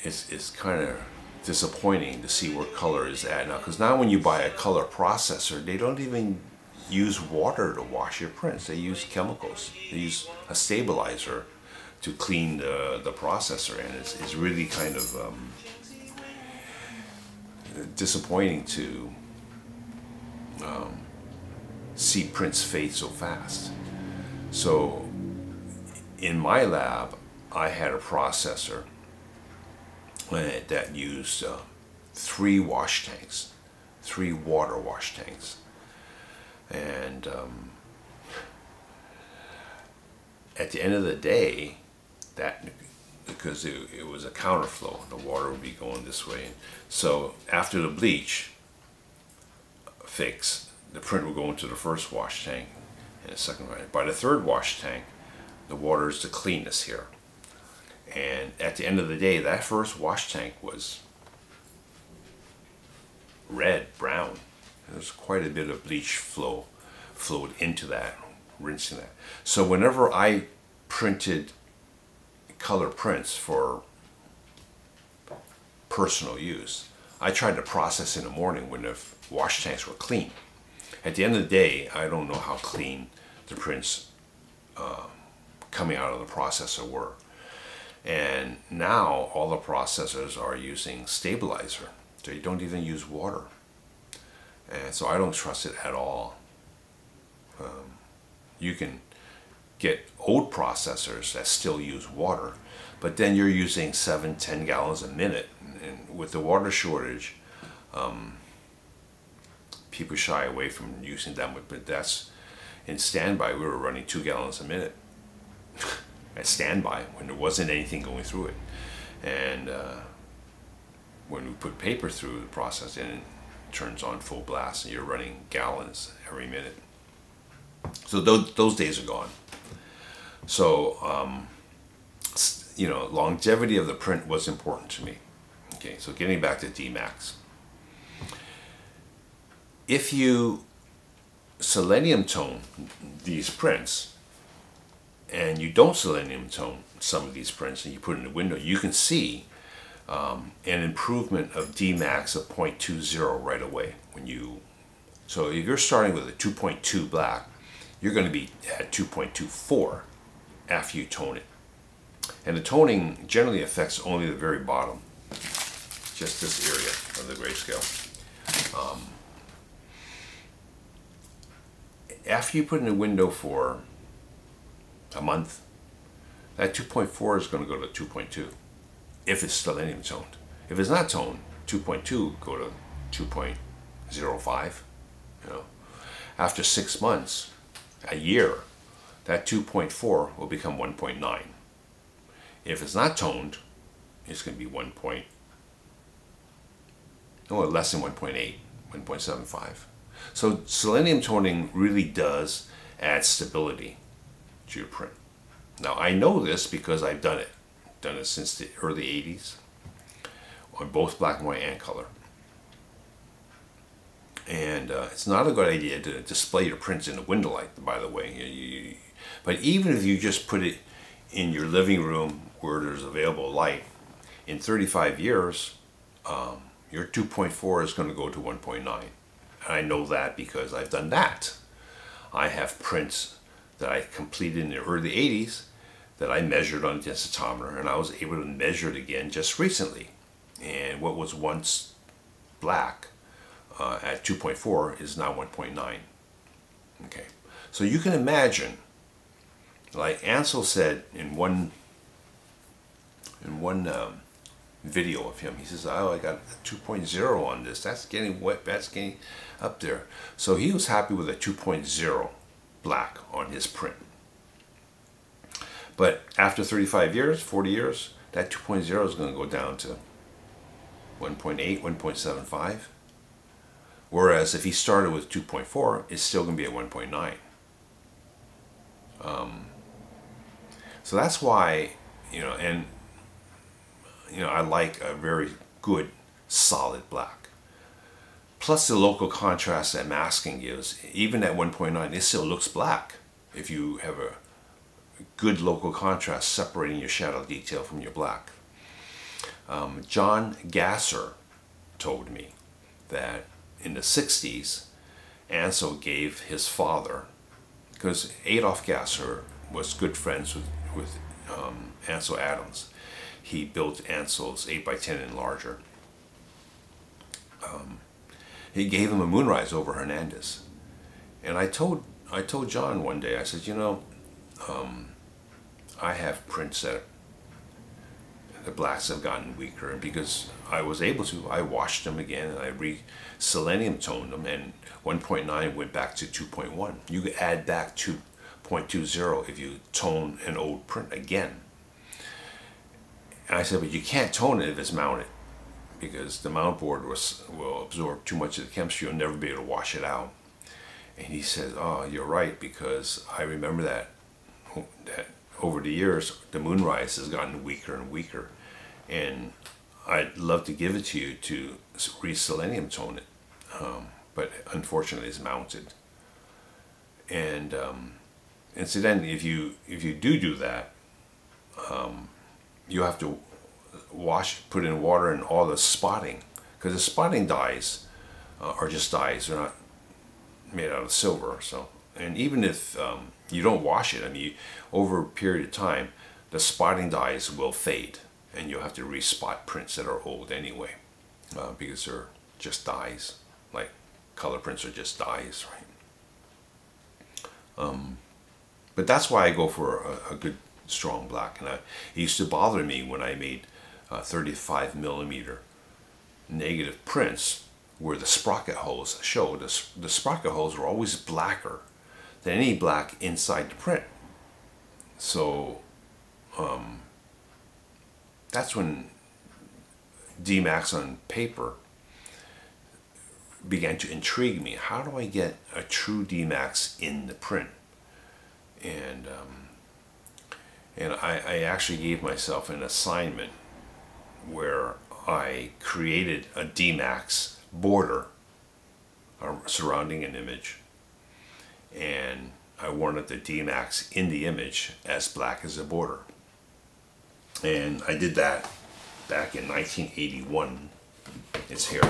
it's kind of disappointing to see where color is at now, because now when you buy a color processor, they don't even use water to wash your prints. They use chemicals. They use a stabilizer to clean the processor, and it's really kind of disappointing to see prints fade so fast. So in my lab, I had a processor that used 3 wash tanks, 3 water wash tanks, and at the end of the day, that, because it was a counterflow, the water would be going this way. So after the bleach fix, the print will go into the first wash tank and the second one. By the third wash tank, the water is the cleanest here. And at the end of the day, that first wash tank was red, brown. There's quite a bit of bleach flowed into that, rinsing that. So whenever I printed color prints for personal use. I tried to process in the morning when the wash tanks were clean. At the end of the day, I don't know how clean the prints coming out of the processor were. And now all the processors are using stabilizer, so you don't even use water. And so I don't trust it at all. You can get old processors that still use water, but then you're using 7-10 gallons a minute. And with the water shortage, people shy away from using them. But that's in standby. We were running 2 gallons a minute at standby when there wasn't anything going through it. And when we put paper through the process, and it turns on full blast, and you're running gallons every minute. So those days are gone. So you know, longevity of the print was important to me. Okay, so getting back to D-Max. If you selenium tone these prints, and you don't selenium tone some of these prints, and you put it in the window, you can see an improvement of D-Max of 0.20 right away. So if you're starting with a 2.2 black, you're going to be at 2.24 after you tone it. And the toning generally affects only the very bottom, just this area of the grayscale. After you put in a window for a month, that 2.4 is going to go to 2.2 if it's selenium toned. If it's not toned, 2.2 go to 2.05. You know, after 6 months, a year, that 2.4 will become 1.9. If it's not toned, it's going to be less than 1.8, 1.75. So selenium toning really does add stability to your print. Now I know this because I've done it. Done it since the early 80s on both black and white and color. And it's not a good idea to display your prints in the window light, by the way. But even if you just put it in your living room where there's available light, in 35 years, your 2.4 is going to go to 1.9. And I know that because I've done that. I have prints that I completed in the early 80s that I measured on a densitometer, and I was able to measure it again just recently. And what was once black at 2.4 is now 1.9. Okay, so you can imagine, like Ansel said in one video of him, he says, "Oh, I got a 2.0 on this. That's getting wet. That's getting up there." So he was happy with a 2.0 black on his print. But after 35 years, 40 years, that 2.0 is going to go down to 1.8, 1.75. Whereas if he started with 2.4, it's still going to be at 1.9. So that's why, and I like a very good solid black. Plus the local contrast that masking gives, even at 1.9, it still looks black if you have a good local contrast separating your shadow detail from your black. John Gasser told me that in the 60s, Ansel gave his father, because Adolf Gasser was good friends with Ansel Adams. He built Ansel's 8x10 enlarger. He gave him a Moonrise over Hernandez. And I told John one day, I said, I have prints that the blacks have gotten weaker, and because I was able to, I washed them again and I selenium toned them, and 1.9 went back to 2.1. You could add back 2.20 if you tone an old print again. And I said, but you can't tone it if it's mounted, because the mount board will absorb too much of the chemistry. You'll never be able to wash it out. And he said, oh, you're right, because I remember that over the years, the Moonrise has gotten weaker and weaker. And I'd love to give it to you to re-selenium tone it, but unfortunately it's mounted. And incidentally, if you do that, you have to put in water and all the spotting, because the spotting dyes are just dyes. They're not made out of silver. So, and even if you don't wash it, I mean, over a period of time, the spotting dyes will fade, and you'll have to respot prints that are old anyway, because they're just dyes. Like color prints are just dyes, right? But that's why I go for a good strong black. And it used to bother me when I made 35mm negative prints where the sprocket holes showed. The sprocket holes were always blacker than any black inside the print. So that's when D-Max on paper began to intrigue me. How do I get a true D-Max in the print? And I actually gave myself an assignment where I created a D-Max border surrounding an image, and I wanted the D-Max in the image as black as the border. And I did that back in 1981. It's here.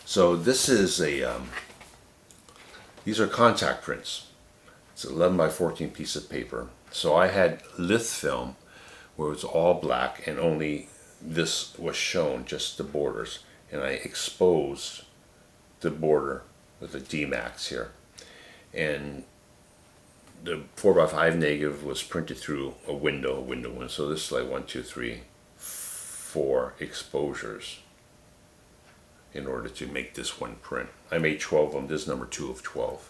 So this is a these are contact prints. It's 11 by 14 piece of paper. So I had lith film where it was all black and only this was shown, just the borders. And I exposed the border with a D-Max here. And the 4x5 negative was printed through a window one. So this is like 1, 2, 3, 4 exposures in order to make this one print. I made 12 of them. This is number 2 of 12.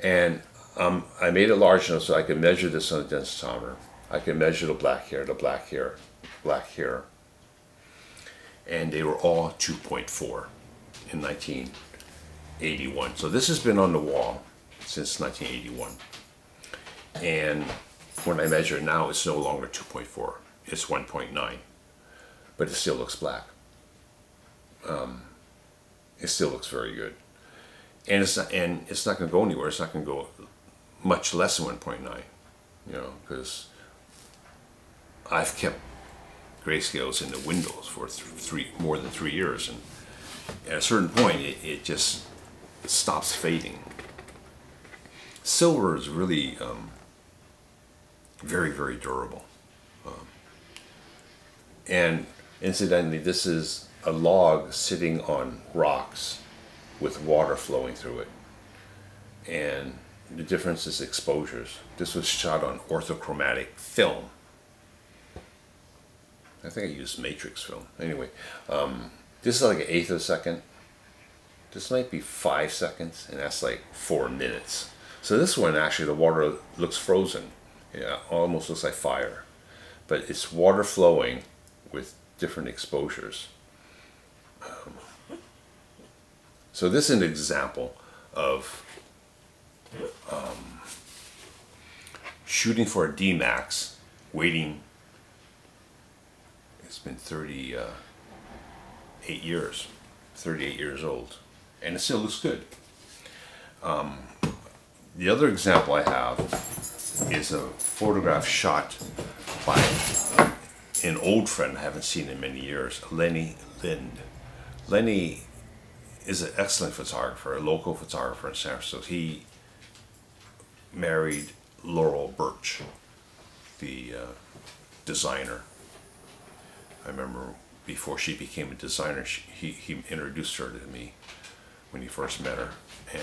And I made it large enough so I could measure this on a densitometer. I could measure the black here, the black here, black here. And they were all 2.4 in 1981. So this has been on the wall since 1981. And when I measure it now, it's no longer 2.4. It's 1.9. But it still looks black. It still looks very good. And it's not going to go anywhere. It's not going to go much less than 1.9, you know, because I've kept grayscales in the windows for more than 3 years, and at a certain point it just stops fading. Silver is really very, very durable. And incidentally, this is a log sitting on rocks with water flowing through it. And the difference is exposures. This was shot on orthochromatic film. I think I used matrix film. Anyway, this is like 1/8 of a second. This might be 5 seconds, and that's like 4 minutes. So this one, actually, the water looks frozen. Yeah, almost looks like fire. But it's water flowing with different exposures. So this is an example of shooting for a D-Max, waiting. It's been 38 years, 38 years old, and it still looks good. The other example I have is a photograph shot by an old friend I haven't seen in many years, Lenny Lind. Lenny is an excellent photographer, a local photographer in San Francisco. He married Laurel Birch, the designer. I remember before she became a designer, he introduced her to me when he first met her.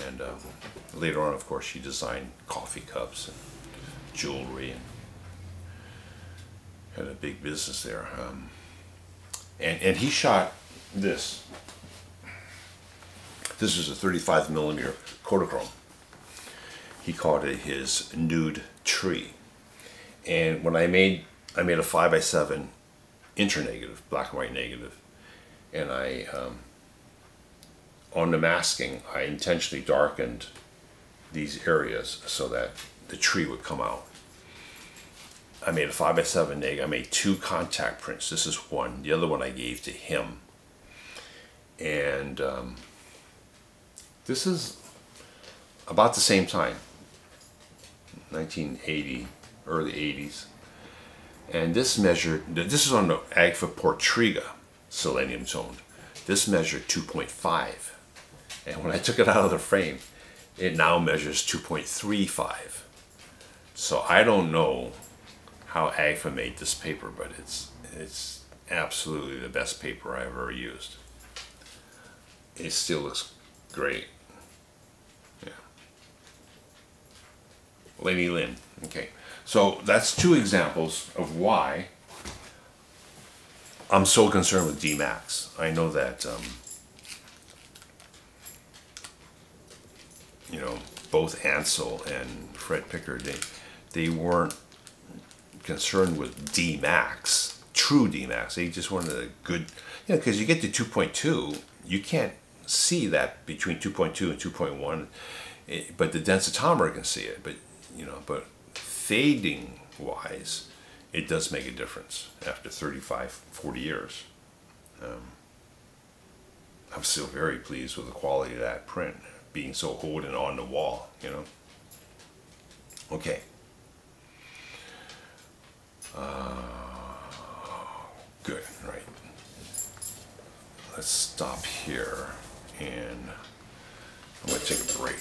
And later on, of course, she designed coffee cups and jewelry and had a big business there. And he shot this. This is a 35mm Kodachrome. He called it his nude tree. And when I made a 5x7 internegative, black and white negative, and I on the masking I intentionally darkened these areas so that the tree would come out. I made a 5x7 neg. I made 2 contact prints. This is one. The other one I gave to him. And this is about the same time, 1980, early 80s. And this measured, this is on the Agfa Portriga selenium toned. This measured 2.5. And when I took it out of the frame, it now measures 2.35. So I don't know how Agfa made this paper, but it's absolutely the best paper I've ever used. It still looks great. Yeah. Lady Lynn. Okay. So that's two examples of why I'm so concerned with D-Max. I know that, you know, both Ansel and Fred Pickard, they weren't concerned with D-Max, true D-Max. They just wanted a good, you know, because you get to 2.2, you can't see that between 2.2 and 2.1, but the densitometer can see it. But, you know, but fading wise, it does make a difference after 35, 40 years. I'm still very pleased with the quality of that print, being so old and on the wall, you know. Okay. Good, right. Let's stop here and I'm going to take a break.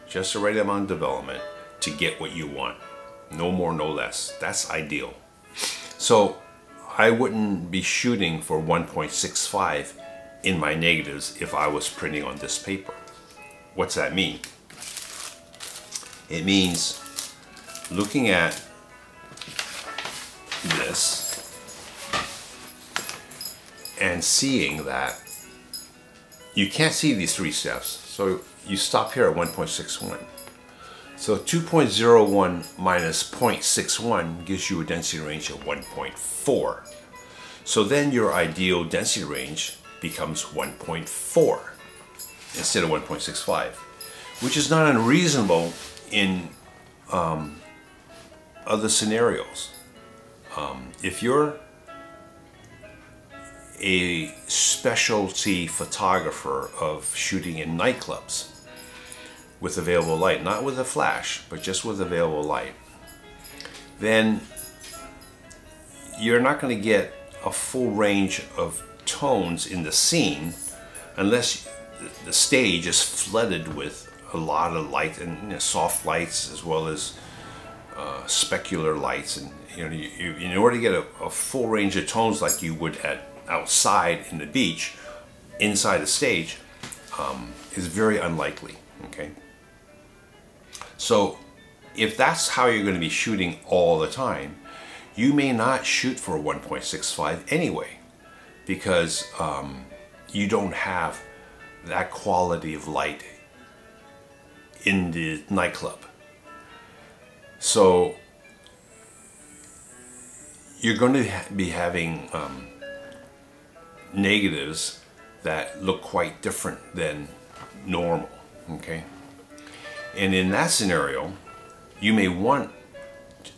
Just the right amount of development to get what you want. No more, no less. That's ideal. So I wouldn't be shooting for 1.65 in my negatives if I was printing on this paper. What's that mean? It means looking at this and seeing that you can't see these three steps. So you stop here at 1.61. So 2.01 minus 0.61 gives you a density range of 1.4. So then your ideal density range becomes 1.4 instead of 1.65, which is not unreasonable in other scenarios. If you're a specialty photographer of shooting in nightclubs with available light, not with a flash, but just with available light, then you're not going to get a full range of tones in the scene unless the stage is flooded with a lot of light, and you know, soft lights as well as specular lights. And you know, in order to get a full range of tones like you would at outside in the beach, inside the stage, is very unlikely. Okay, so if that's how you're going to be shooting all the time, you may not shoot for 1.65 anyway, because you don't have that quality of light in the nightclub. So you're going to be having negatives that look quite different than normal. Okay, and in that scenario, you may want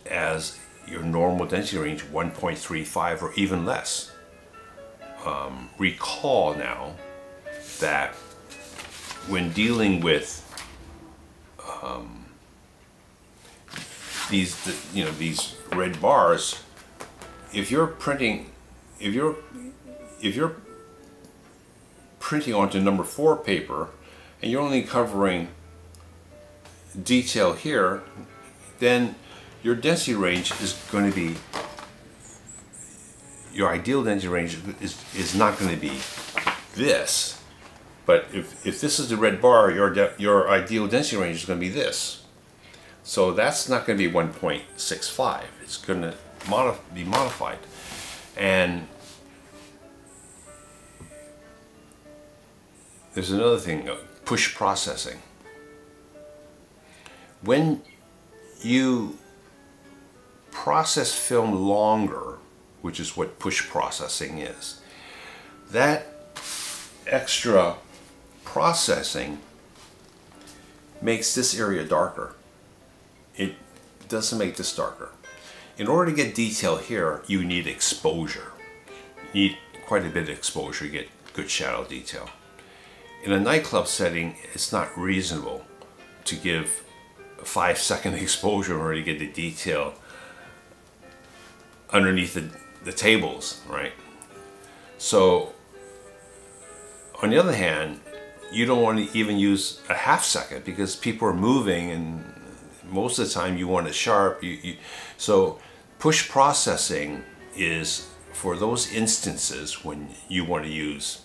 as your normal density range 1.35 or even less. Recall now that when dealing with these red bars, if you're printing onto number 4 paper and you're only covering detail here, then your density range is going to be, your ideal density range is not going to be this. But if this is the red bar, your ideal density range is going to be this. So that's not going to be 1.65. It's going to be modified. And there's another thing, push processing. When you process film longer, which is what push processing is, that extra processing makes this area darker. It doesn't make this darker. In order to get detail here, you need exposure. You need quite a bit of exposure to get good shadow detail. In a nightclub setting, it's not reasonable to give a 5-second exposure in order to get the detail underneath the tables, right? So, on the other hand, you don't want to even use a 1/2 second because people are moving, and most of the time you want it sharp. So push processing is for those instances when you want to use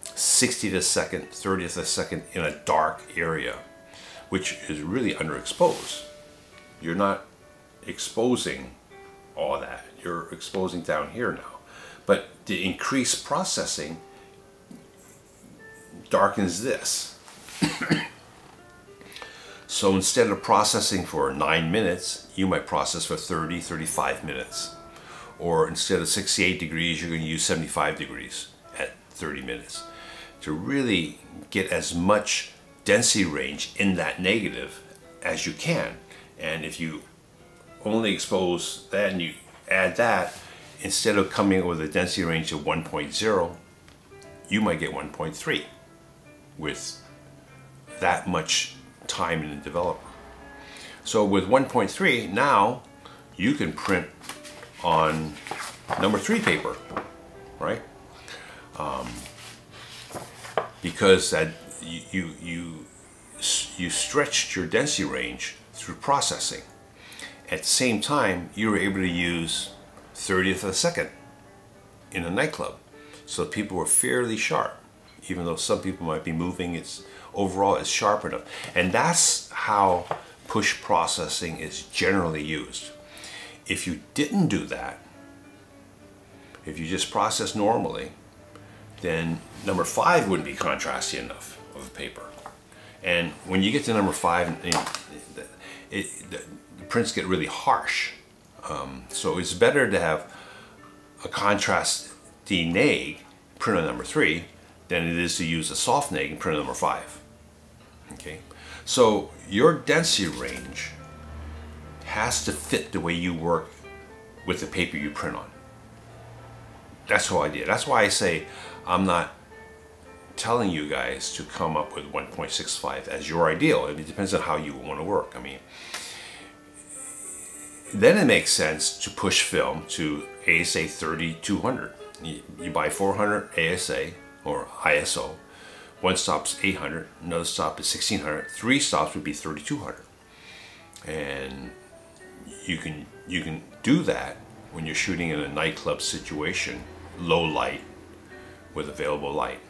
60th of a second, 30th of a second in a dark area, which is really underexposed. You're not exposing all that. You're exposing down here now. But the increased processing darkens this. So instead of processing for 9 minutes, you might process for 30, 35 minutes. Or instead of 68 degrees, you're going to use 75 degrees at 30 minutes to really get as much density range in that negative as you can. And if you only expose that and you add that, instead of coming up with a density range of 1.0, you might get 1.3 with that much time in the developer. So with 1.3, now you can print on number 3 paper, right? Because that you stretched your density range through processing. At the same time, you were able to use 30th of a second in a nightclub, so people were fairly sharp. Even though some people might be moving, it's overall it's sharp enough. And that's how push processing is generally used. If you didn't do that, if you just process normally, then number 5 wouldn't be contrasty enough of a paper. And when you get to number 5, the prints get really harsh. So it's better to have a contrasty neg print on number 3 than it is to use a soft neg and print on number 5. Okay, so your density range has to fit the way you work with the paper you print on. That's the whole idea. That's why I say I'm not telling you guys to come up with 1.65 as your ideal. It depends on how you want to work. I mean, then it makes sense to push film to ASA 3200. You buy 400 ASA or ISO. One stop's 800, another stop is 1600, 3 stops would be 3200. And you can do that when you're shooting in a nightclub situation, low light with available light.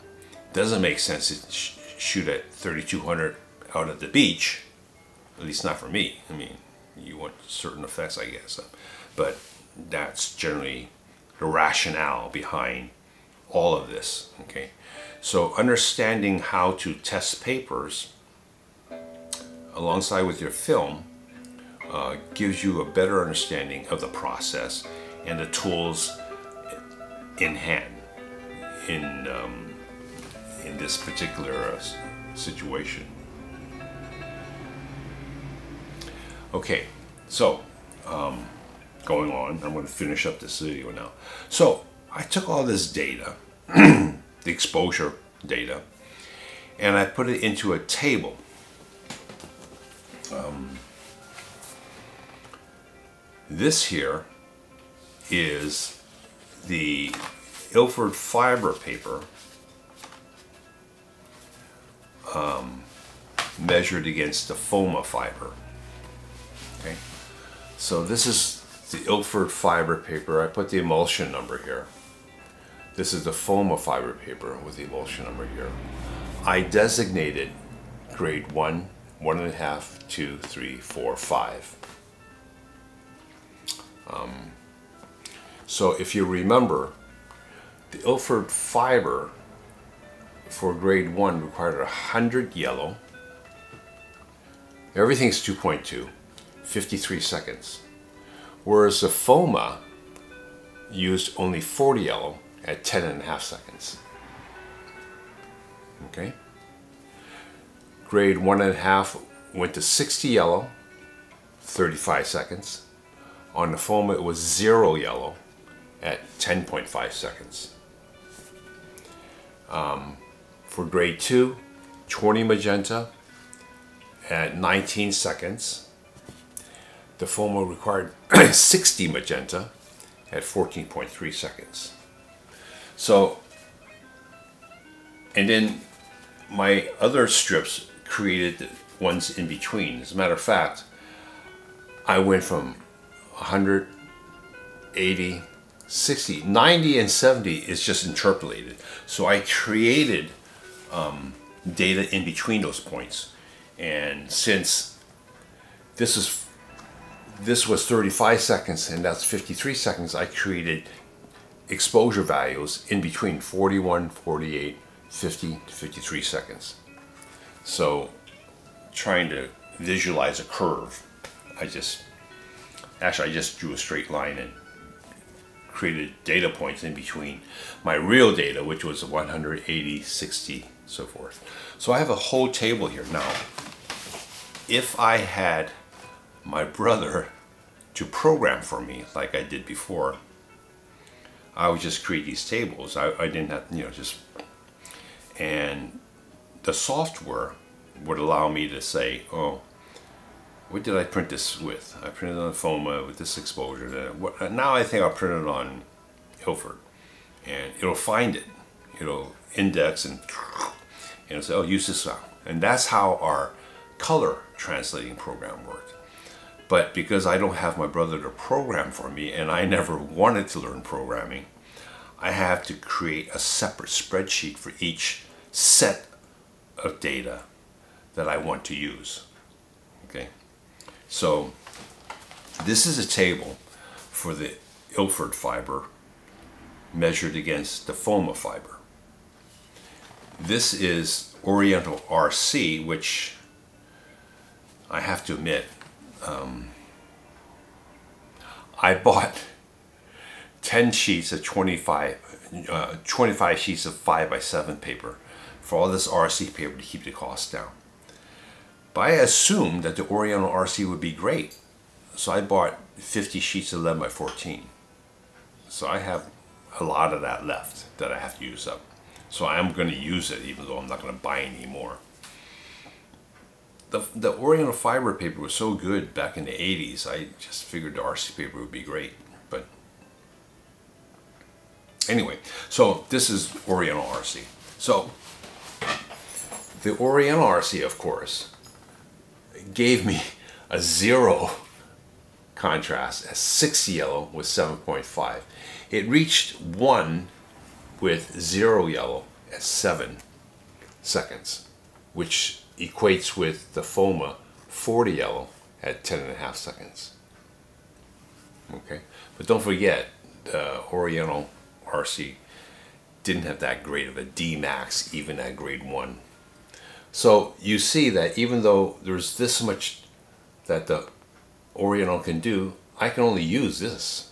Doesn't make sense to shoot at 3200 out at the beach, at least not for me. I mean, you want certain effects, I guess, but that's generally the rationale behind all of this. Okay, so understanding how to test papers alongside with your film gives you a better understanding of the process and the tools in hand in this particular situation. Okay, so going on, I'm going to finish up this video now. So I took all this data, the exposure data, and I put it into a table. This here is the Ilford fiber paper measured against the Foma fiber. Okay, so this is the Ilford fiber paper. I put the emulsion number here. This is the Foma fiber paper with the emulsion number here. I designated grade 1, 1.5, 2, 3, 4, 5. So if you remember, the Ilford fiber for grade 1 required 100 yellow. Everything's 2.2, 53 seconds. Whereas the Foma used only 40 yellow at 10.5 seconds. Okay. Grade 1.5 went to 60 yellow, 35 seconds. On the Foma it was 0 yellow at 10.5 seconds. For grade 2, 20 magenta at 19 seconds. The Foma required 60 magenta at 14.3 seconds. So, and then my other strips created the ones in between. As a matter of fact, I went from 100, 80, 60, 90, and 70 is just interpolated. So I created data in between those points. And since this was 35 seconds and that's 53 seconds, I created exposure values in between 41, 48, 50 to 53 seconds. So trying to visualize a curve, I just drew a straight line and created data points in between my real data, which was 180, 60, so forth. So I have a whole table here. Now, if I had my brother to program for me like I did before, I would just create these tables. I didn't have, and the software would allow me to say, oh, what did I print this with? I printed on Foma with this exposure. Now I think I'll print it on Ilford, and it'll find it. It'll index and it'll say, oh, use this now. And that's how our color translating program worked. But because I don't have my brother to program for me, and I never wanted to learn programming, I have to create a separate spreadsheet for each set of data that I want to use. Okay, so this is a table for the Ilford fiber measured against the Foma fiber. This is Oriental RC, which I have to admit, I bought 10 sheets of 25 sheets of 5x7 paper for all this RC paper to keep the cost down. But I assumed that the Oriental RC would be great, so I bought 50 sheets of 11x14. So I have a lot of that left that I have to use up. So I'm going to use it even though I'm not going to buy any more. The Oriental fiber paper was so good back in the 80s, I just figured the RC paper would be great. But anyway, so this is Oriental RC. So the Oriental RC, of course, gave me a 0 contrast at 6 yellow with 7.5. It reached 1 with 0 yellow at 7 seconds, which equates with the Foma 40 yellow at 10.5 seconds. Okay, but don't forget, the Oriental RC didn't have that great of a D max even at grade 1. So you see that even though there's this much that the Oriental can do, I can only use this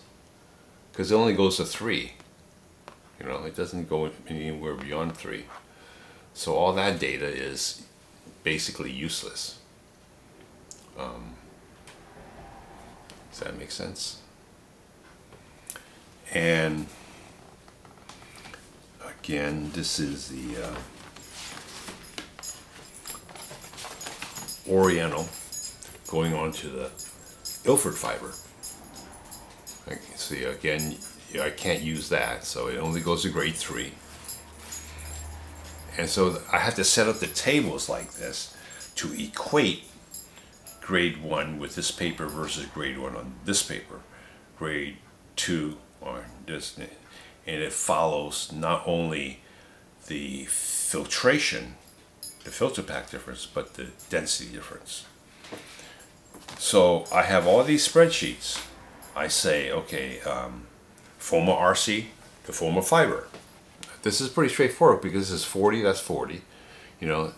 because it only goes to 3. It doesn't go anywhere beyond 3. So all that data is basically useless. Does that make sense? And again, this is the Oriental going on to the Ilford fiber. See, again, I can't use that, so it only goes to grade 3. And so I have to set up the tables like this to equate grade 1 with this paper versus grade 1 on this paper, grade 2 on this, and it follows not only the filtration, the filter pack difference, but the density difference. So I have all these spreadsheets. I say, okay, Foma RC, the Foma fiber, this is pretty straightforward because this is 40, that's 40. You know,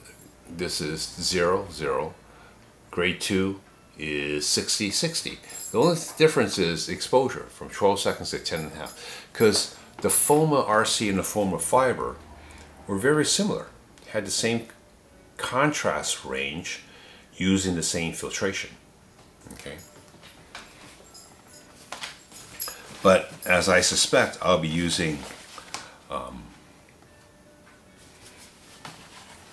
this is 0, 0. Grade 2 is 60, 60. The only difference is exposure from 12 seconds to 10.5. Because the Foma RC and the Foma Fiber were very similar. Had the same contrast range using the same filtration. Okay. But as I suspect, I'll be using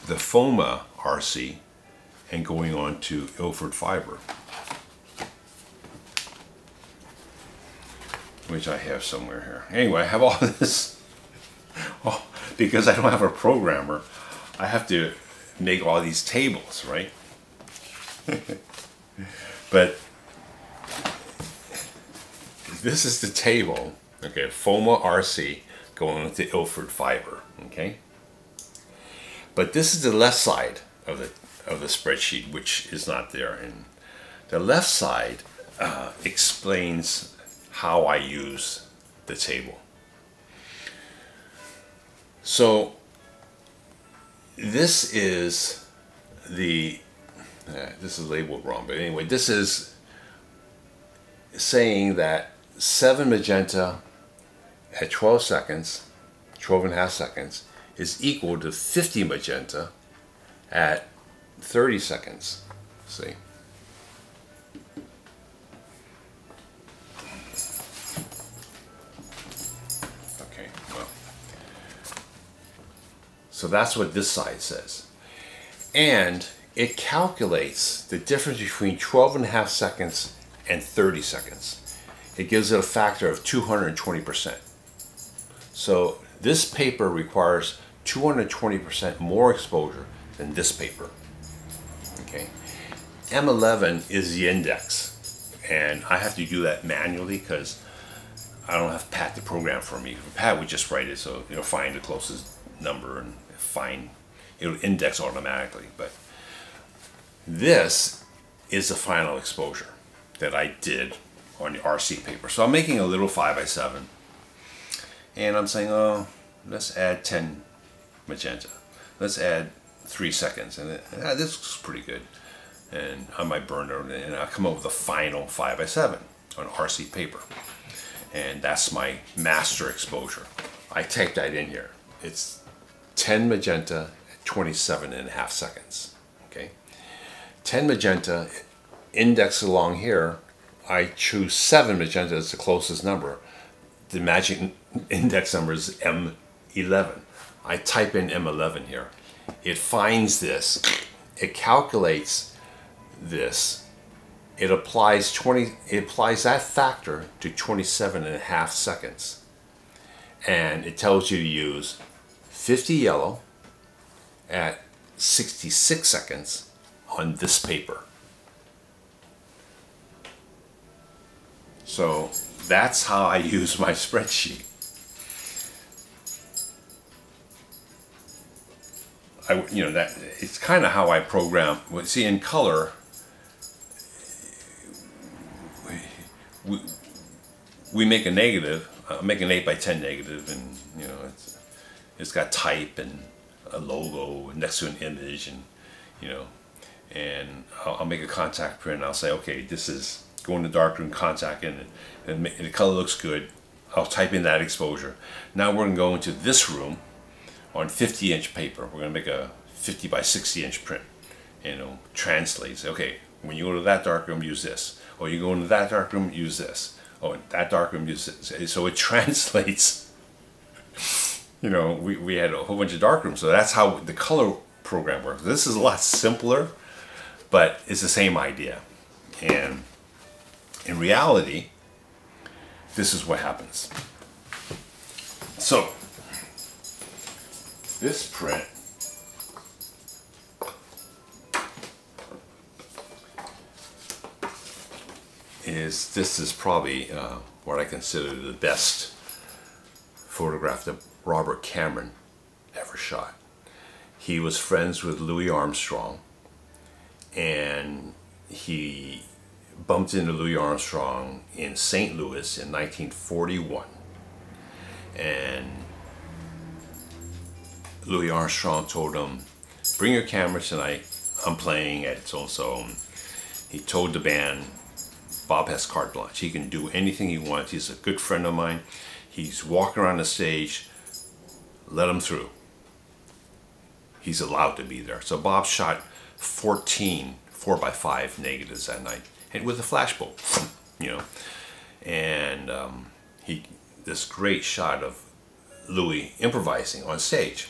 the Foma RC and going on to Ilford Fiber, which I have somewhere here. Anyway, I have all this. Oh, because I don't have a programmer, I have to make all these tables, right? But this is the table, okay, Foma RC going to Ilford Fiber, okay? But this is the left side of the spreadsheet, which is not there. And the left side explains how I use the table. So this is the, this is labeled wrong, but anyway, this is saying that 7 magenta at 12 seconds, 12.5 seconds, is equal to 50 magenta at 30 seconds. See? Okay, well. So that's what this side says. And it calculates the difference between 12.5 seconds and 30 seconds. It gives it a factor of 220%. So this paper requires 220% more exposure than this paper. Okay, M11 is the index, and I have to do that manually because I don't have Pat to program for me. Pat would just write it, so it'll find the closest number and it'll index automatically. But this is the final exposure that I did on the RC paper. So I'm making a little 5x7, and I'm saying, oh, let's add 10 magenta. Let's add 3 seconds, and this looks pretty good. And on my burner, and I'll come up with a final 5x7 on RC paper. And that's my master exposure. I typed that in here. It's 10 magenta at 27.5 seconds. Okay, 10 magenta indexed along here. I choose 7 magenta as the closest number. The magic index number is M11. I type in M11 here. It finds this. It calculates this. It applies that factor to 27.5 seconds. And it tells you to use 50 yellow at 66 seconds on this paper. So that's how I use my spreadsheet. That it's kind of how I program. See, in color, we make a negative, make an 8x10 negative, and it's got type and a logo next to an image, and and I'll make a contact print. And I'll say, okay, this is go in the darkroom, contact in, and the color looks good. I'll type in that exposure. Now we're going to go into this room on 50-inch paper. We're going to make a 50 by 60 inch print. Translate. Say, okay, when you go to that darkroom, use this. Or you go into that darkroom, use this. Oh, in that darkroom, use this. So it translates. We had a whole bunch of darkrooms, so that's how the color program works. This is a lot simpler, but it's the same idea. And in reality, this is what happens. So this print is probably what I consider the best photograph that Robert Cameron ever shot. He was friends with Louis Armstrong, and he bumped into Louis Armstrong in St. Louis in 1941, and Louis Armstrong told him, bring your camera tonight, I'm playing at so-and-so. He told the band, Bob has carte blanche. He can do anything he wants. He's a good friend of mine. He's walking around the stage. Let him through. He's allowed to be there. So Bob shot 14 4x5 negatives that night, and with a flashbulb, you know. And this great shot of Louis improvising on stage.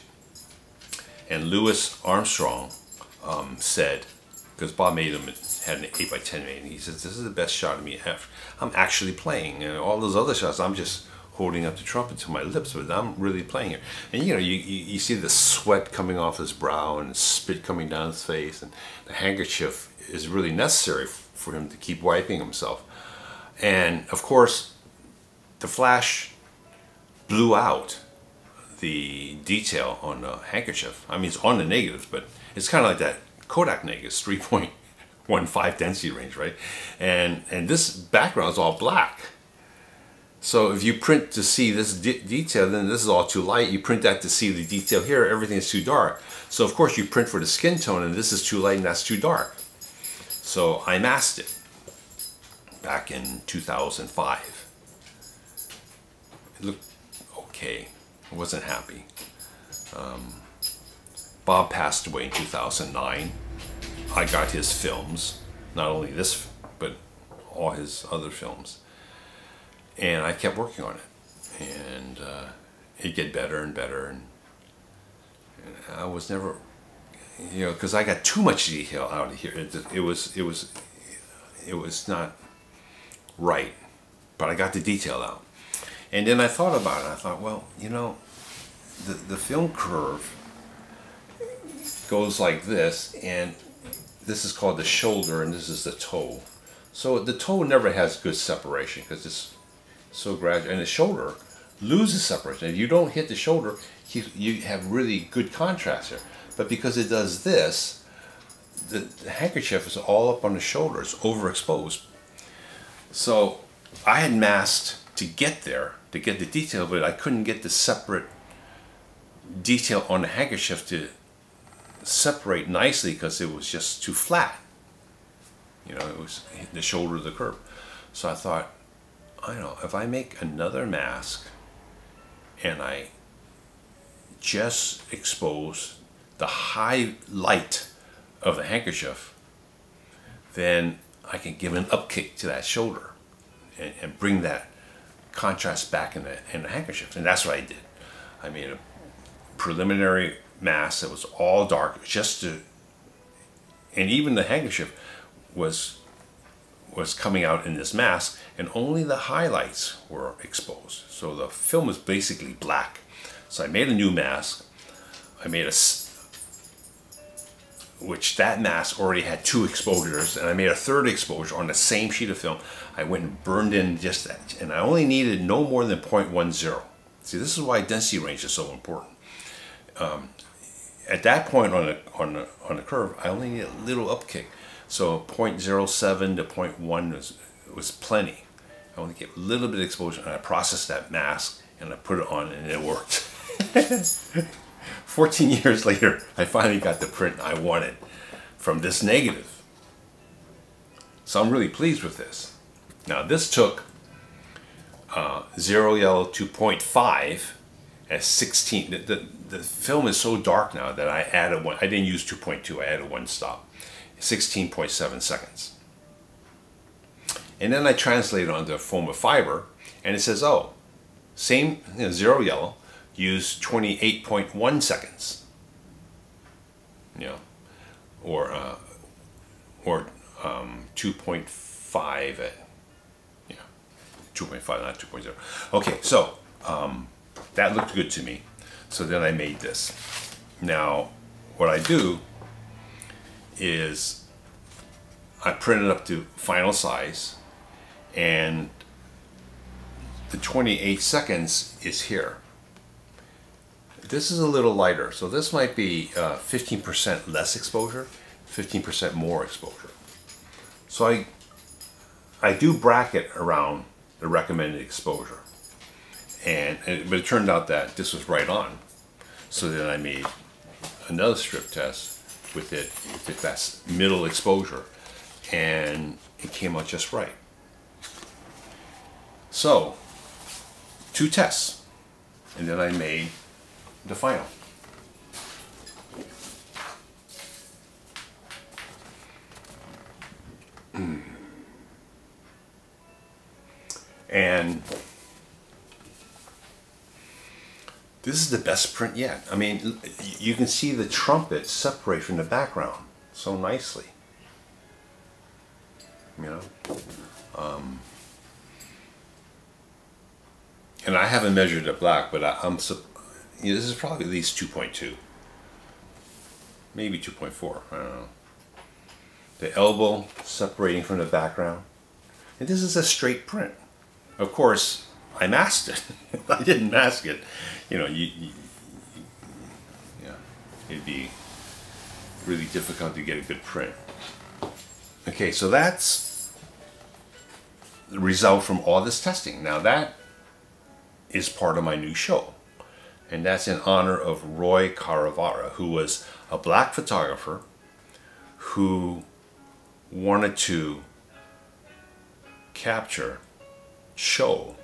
And Louis Armstrong said, because Bob made him, had an 8x10 made, and he says, this is the best shot of me ever. I'm actually playing, and all those other shots, I'm just holding up the trumpet to my lips, but I'm really playing here. And you know, you see the sweat coming off his brow and spit coming down his face, and the handkerchief is really necessary for him to keep wiping himself. And of course, the flash blew out the detail on the handkerchief. I mean, it's on the negatives, but it's kind of like that Kodak negatives, 3.15 density range, right? And this background is all black. So if you print to see this detail, then this is all too light. You print that to see the detail here, everything is too dark. So of course you print for the skin tone, and this is too light and that's too dark. So I masked it back in 2005. It looked okay. I wasn't happy. Bob passed away in 2009. I got his films, not only this, but all his other films. And I kept working on it. And it get better and better. And I was never, you know, because I got too much detail out of here. It was not right. But I got the detail out. And then I thought about it. I thought, well, you know, the film curve goes like this, and this is called the shoulder, and this is the toe. So the toe never has good separation because it's so gradual, and the shoulder loses separation. If you don't hit the shoulder, you have really good contrast here. But because it does this, the handkerchief is all up on the shoulder. It's overexposed. So I had masked to get there, to get the detail, but I couldn't get the separate detail on the handkerchief to separate nicely because it was just too flat. You know, it was the shoulder of the curve. So I thought, I know, if I make another mask and I just expose the highlight of the handkerchief, then I can give an upkick to that shoulder and bring that contrast back in the handkerchief. And that's what I did. I made a preliminary mask that was all dark, just to, and even the handkerchief was coming out in this mask, and only the highlights were exposed. So the film was basically black. So I made a new mask. I made which that mask already had 2 exposures, and I made a 3rd exposure on the same sheet of film. I went and burned in just that, and I only needed no more than 0.10. See, this is why density range is so important. At that point on the curve, I only need a little upkick. So 0.07 to 0.1 was plenty. I only get a little bit of exposure, and I processed that mask and I put it on, and it worked. 14 years later, I finally got the print I wanted from this negative. So I'm really pleased with this. Now this took 0 yellow to 0.5 at 16. The film is so dark now that I added one. I didn't use 2.2. I added 1 stop. 16.7 seconds. And then I translated onto Foma fiber, and it says, oh, same, you know, 0 yellow, use 28.1 seconds. You know, or 2.5 at, yeah, 2.5, not 2.0. Okay, so that looked good to me. So then I made this. Now, what I do is I print it up to final size, and the 28 seconds is here. This is a little lighter, so this might be 15% less exposure, 15% more exposure. So I do bracket around the recommended exposure, but it turned out that this was right on. So then I made another strip test with that middle exposure, and it came out just right. So 2 tests, and then I made the final. And this is the best print yet. I mean, you can see the trumpet separate from the background so nicely. You know? And I haven't measured the black, but this is probably at least 2.2. Maybe 2.4, I don't know. The elbow separating from the background. And this is a straight print. Of course, I masked it. I didn't mask it. You know, yeah, it'd be really difficult to get a good print. Okay, so that's the result from all this testing. Now that is part of my new show. And that's in honor of Roy Caravara, who was a black photographer who wanted to capture, show,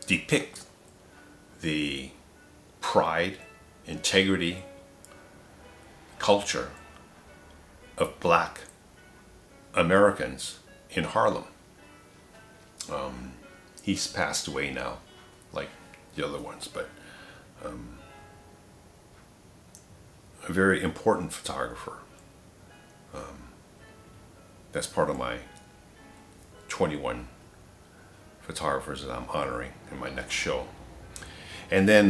depict the pride, integrity, culture of black Americans in Harlem. He's passed away now, like the other ones, but a very important photographer. That's part of my 21 photographers that I'm honoring in my next show. And then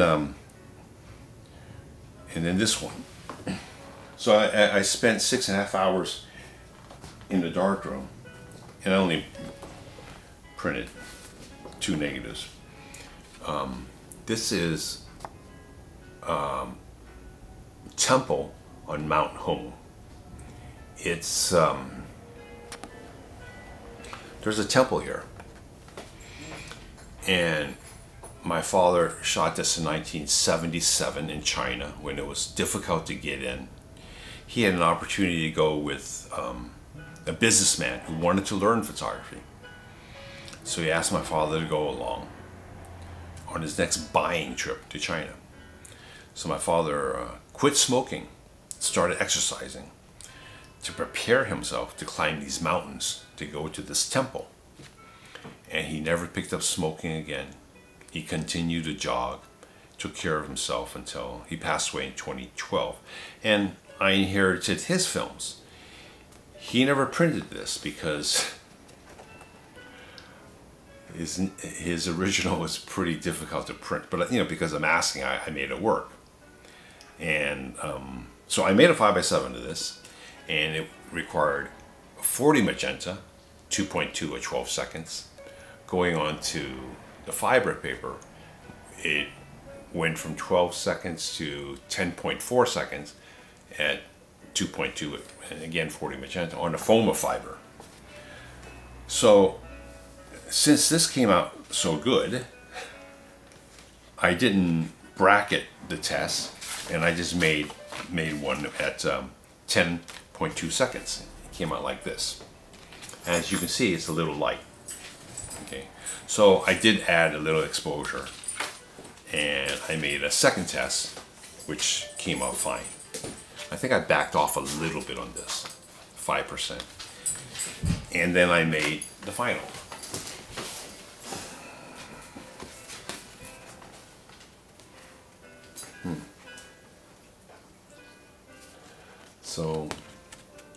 this one. So I spent 6.5 hours in the darkroom, and I only printed 2 negatives. This is Temple on Mount Home. It's there's a temple here, and my father shot this in 1977 in China when it was difficult to get in. He had an opportunity to go with a businessman who wanted to learn photography, so he asked my father to go along on his next buying trip to China. So my father quit smoking, started exercising to prepare himself to climb these mountains to go to this temple. And he never picked up smoking again. He continued to jog, took care of himself until he passed away in 2012. And I inherited his films. He never printed this because his original was pretty difficult to print. But you know, because of masking, I made it work. And so I made a 5x7 of this, and it required 40 magenta, 2.2 at 12 seconds. Going on to the fiber paper, it went from 12 seconds to 10.4 seconds at 2.2, and again 40 magenta on the Foma fiber. So since this came out so good, I didn't bracket the test, and I just made one at 10.2 seconds. It came out like this. As you can see, it's a little light. Okay, so I did add a little exposure, and I made a second test, which came out fine. I think I backed off a little bit on this, 5%. And then I made the final. So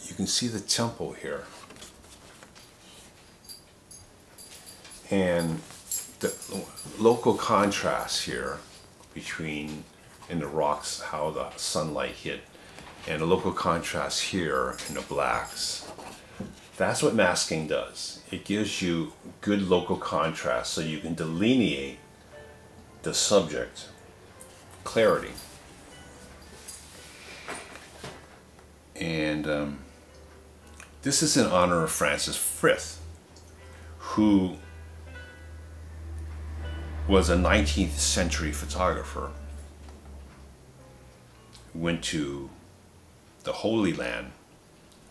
you can see the temple here. And the local contrast here between in the rocks, how the sunlight hit, and the local contrast here in the blacks. That's what masking does. It gives you good local contrast so you can delineate the subject, clarity. And this is in honor of Francis Frith, who was a 19th century photographer who went to the Holy Land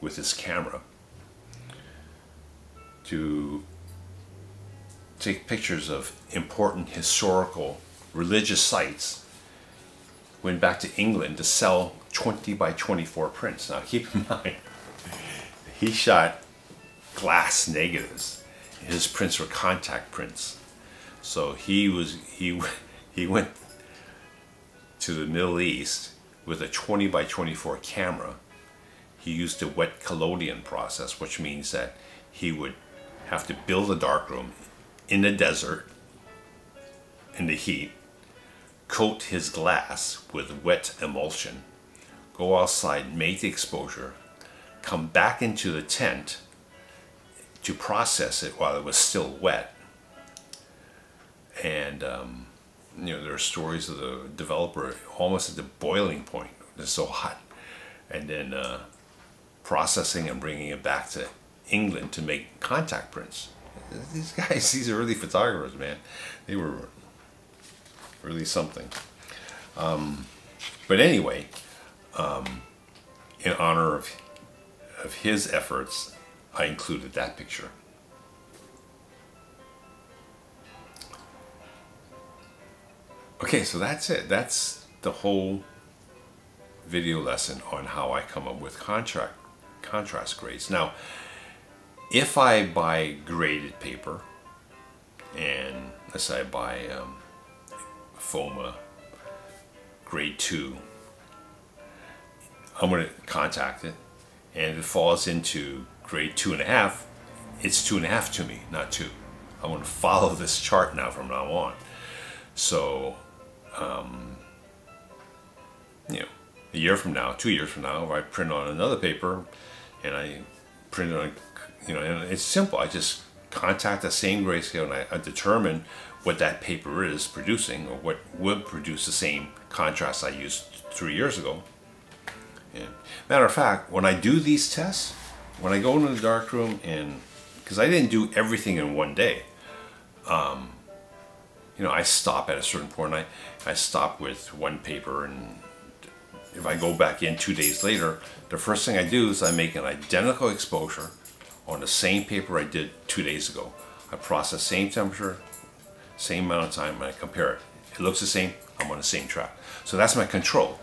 with his camera to take pictures of important historical religious sites. Went back to England to sell 20 by 24 prints. Now keep in mind, he shot glass negatives. His prints were contact prints. So he went to the Middle East with a 20 by 24 camera. He used the wet collodion process, which means that he would have to build a darkroom in the desert, in the heat, coat his glass with wet emulsion, go outside, make the exposure, come back into the tent to process it while it was still wet. And you know, there are stories of the developer almost at the boiling point. It's so hot, and then processing and bringing it back to England to make contact prints. These guys, these early photographers, man, they were really something. But anyway, in honor of his efforts, I included that picture. Okay, so that's it. That's the whole video lesson on how I come up with contrast grades. Now, if I buy graded paper, and let's say I buy Foma grade 2, I'm going to contact it, and if it falls into grade 2.5, it's 2.5 to me, not 2. I'm going to follow this chart now from now on. So, you know, a year from now, 2 years from now, if I print on another paper and I print it on, you know, and it's simple. I just contact the same grayscale and I determine what that paper is producing, or what would produce the same contrast I used 3 years ago. And matter of fact, when I do these tests, when I go into the darkroom, and because I didn't do everything in one day, you know, I stop at a certain point. I stop with one paper, and if I go back in 2 days later, the first thing I do is I make an identical exposure on the same paper I did 2 days ago. I process same temperature, same amount of time, and I compare it. It looks the same, I'm on the same track. So that's my control.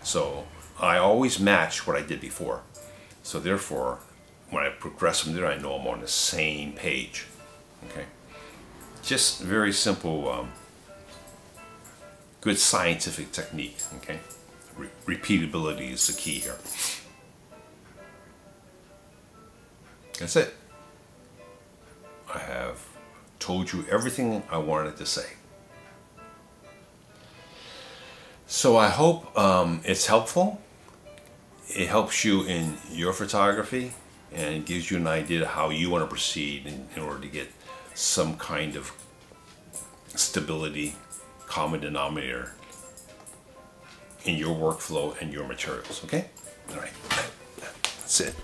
So I always match what I did before. So therefore, when I progress from there, I know I'm on the same page. Okay. Just very simple, good scientific technique. Okay. Repeatability is the key here. That's it. I have told you everything I wanted to say. So I hope it's helpful. It helps you in your photography, and it gives you an idea of how you want to proceed in order to get some kind of stability, common denominator in your workflow and your materials. Okay? All right. That's it.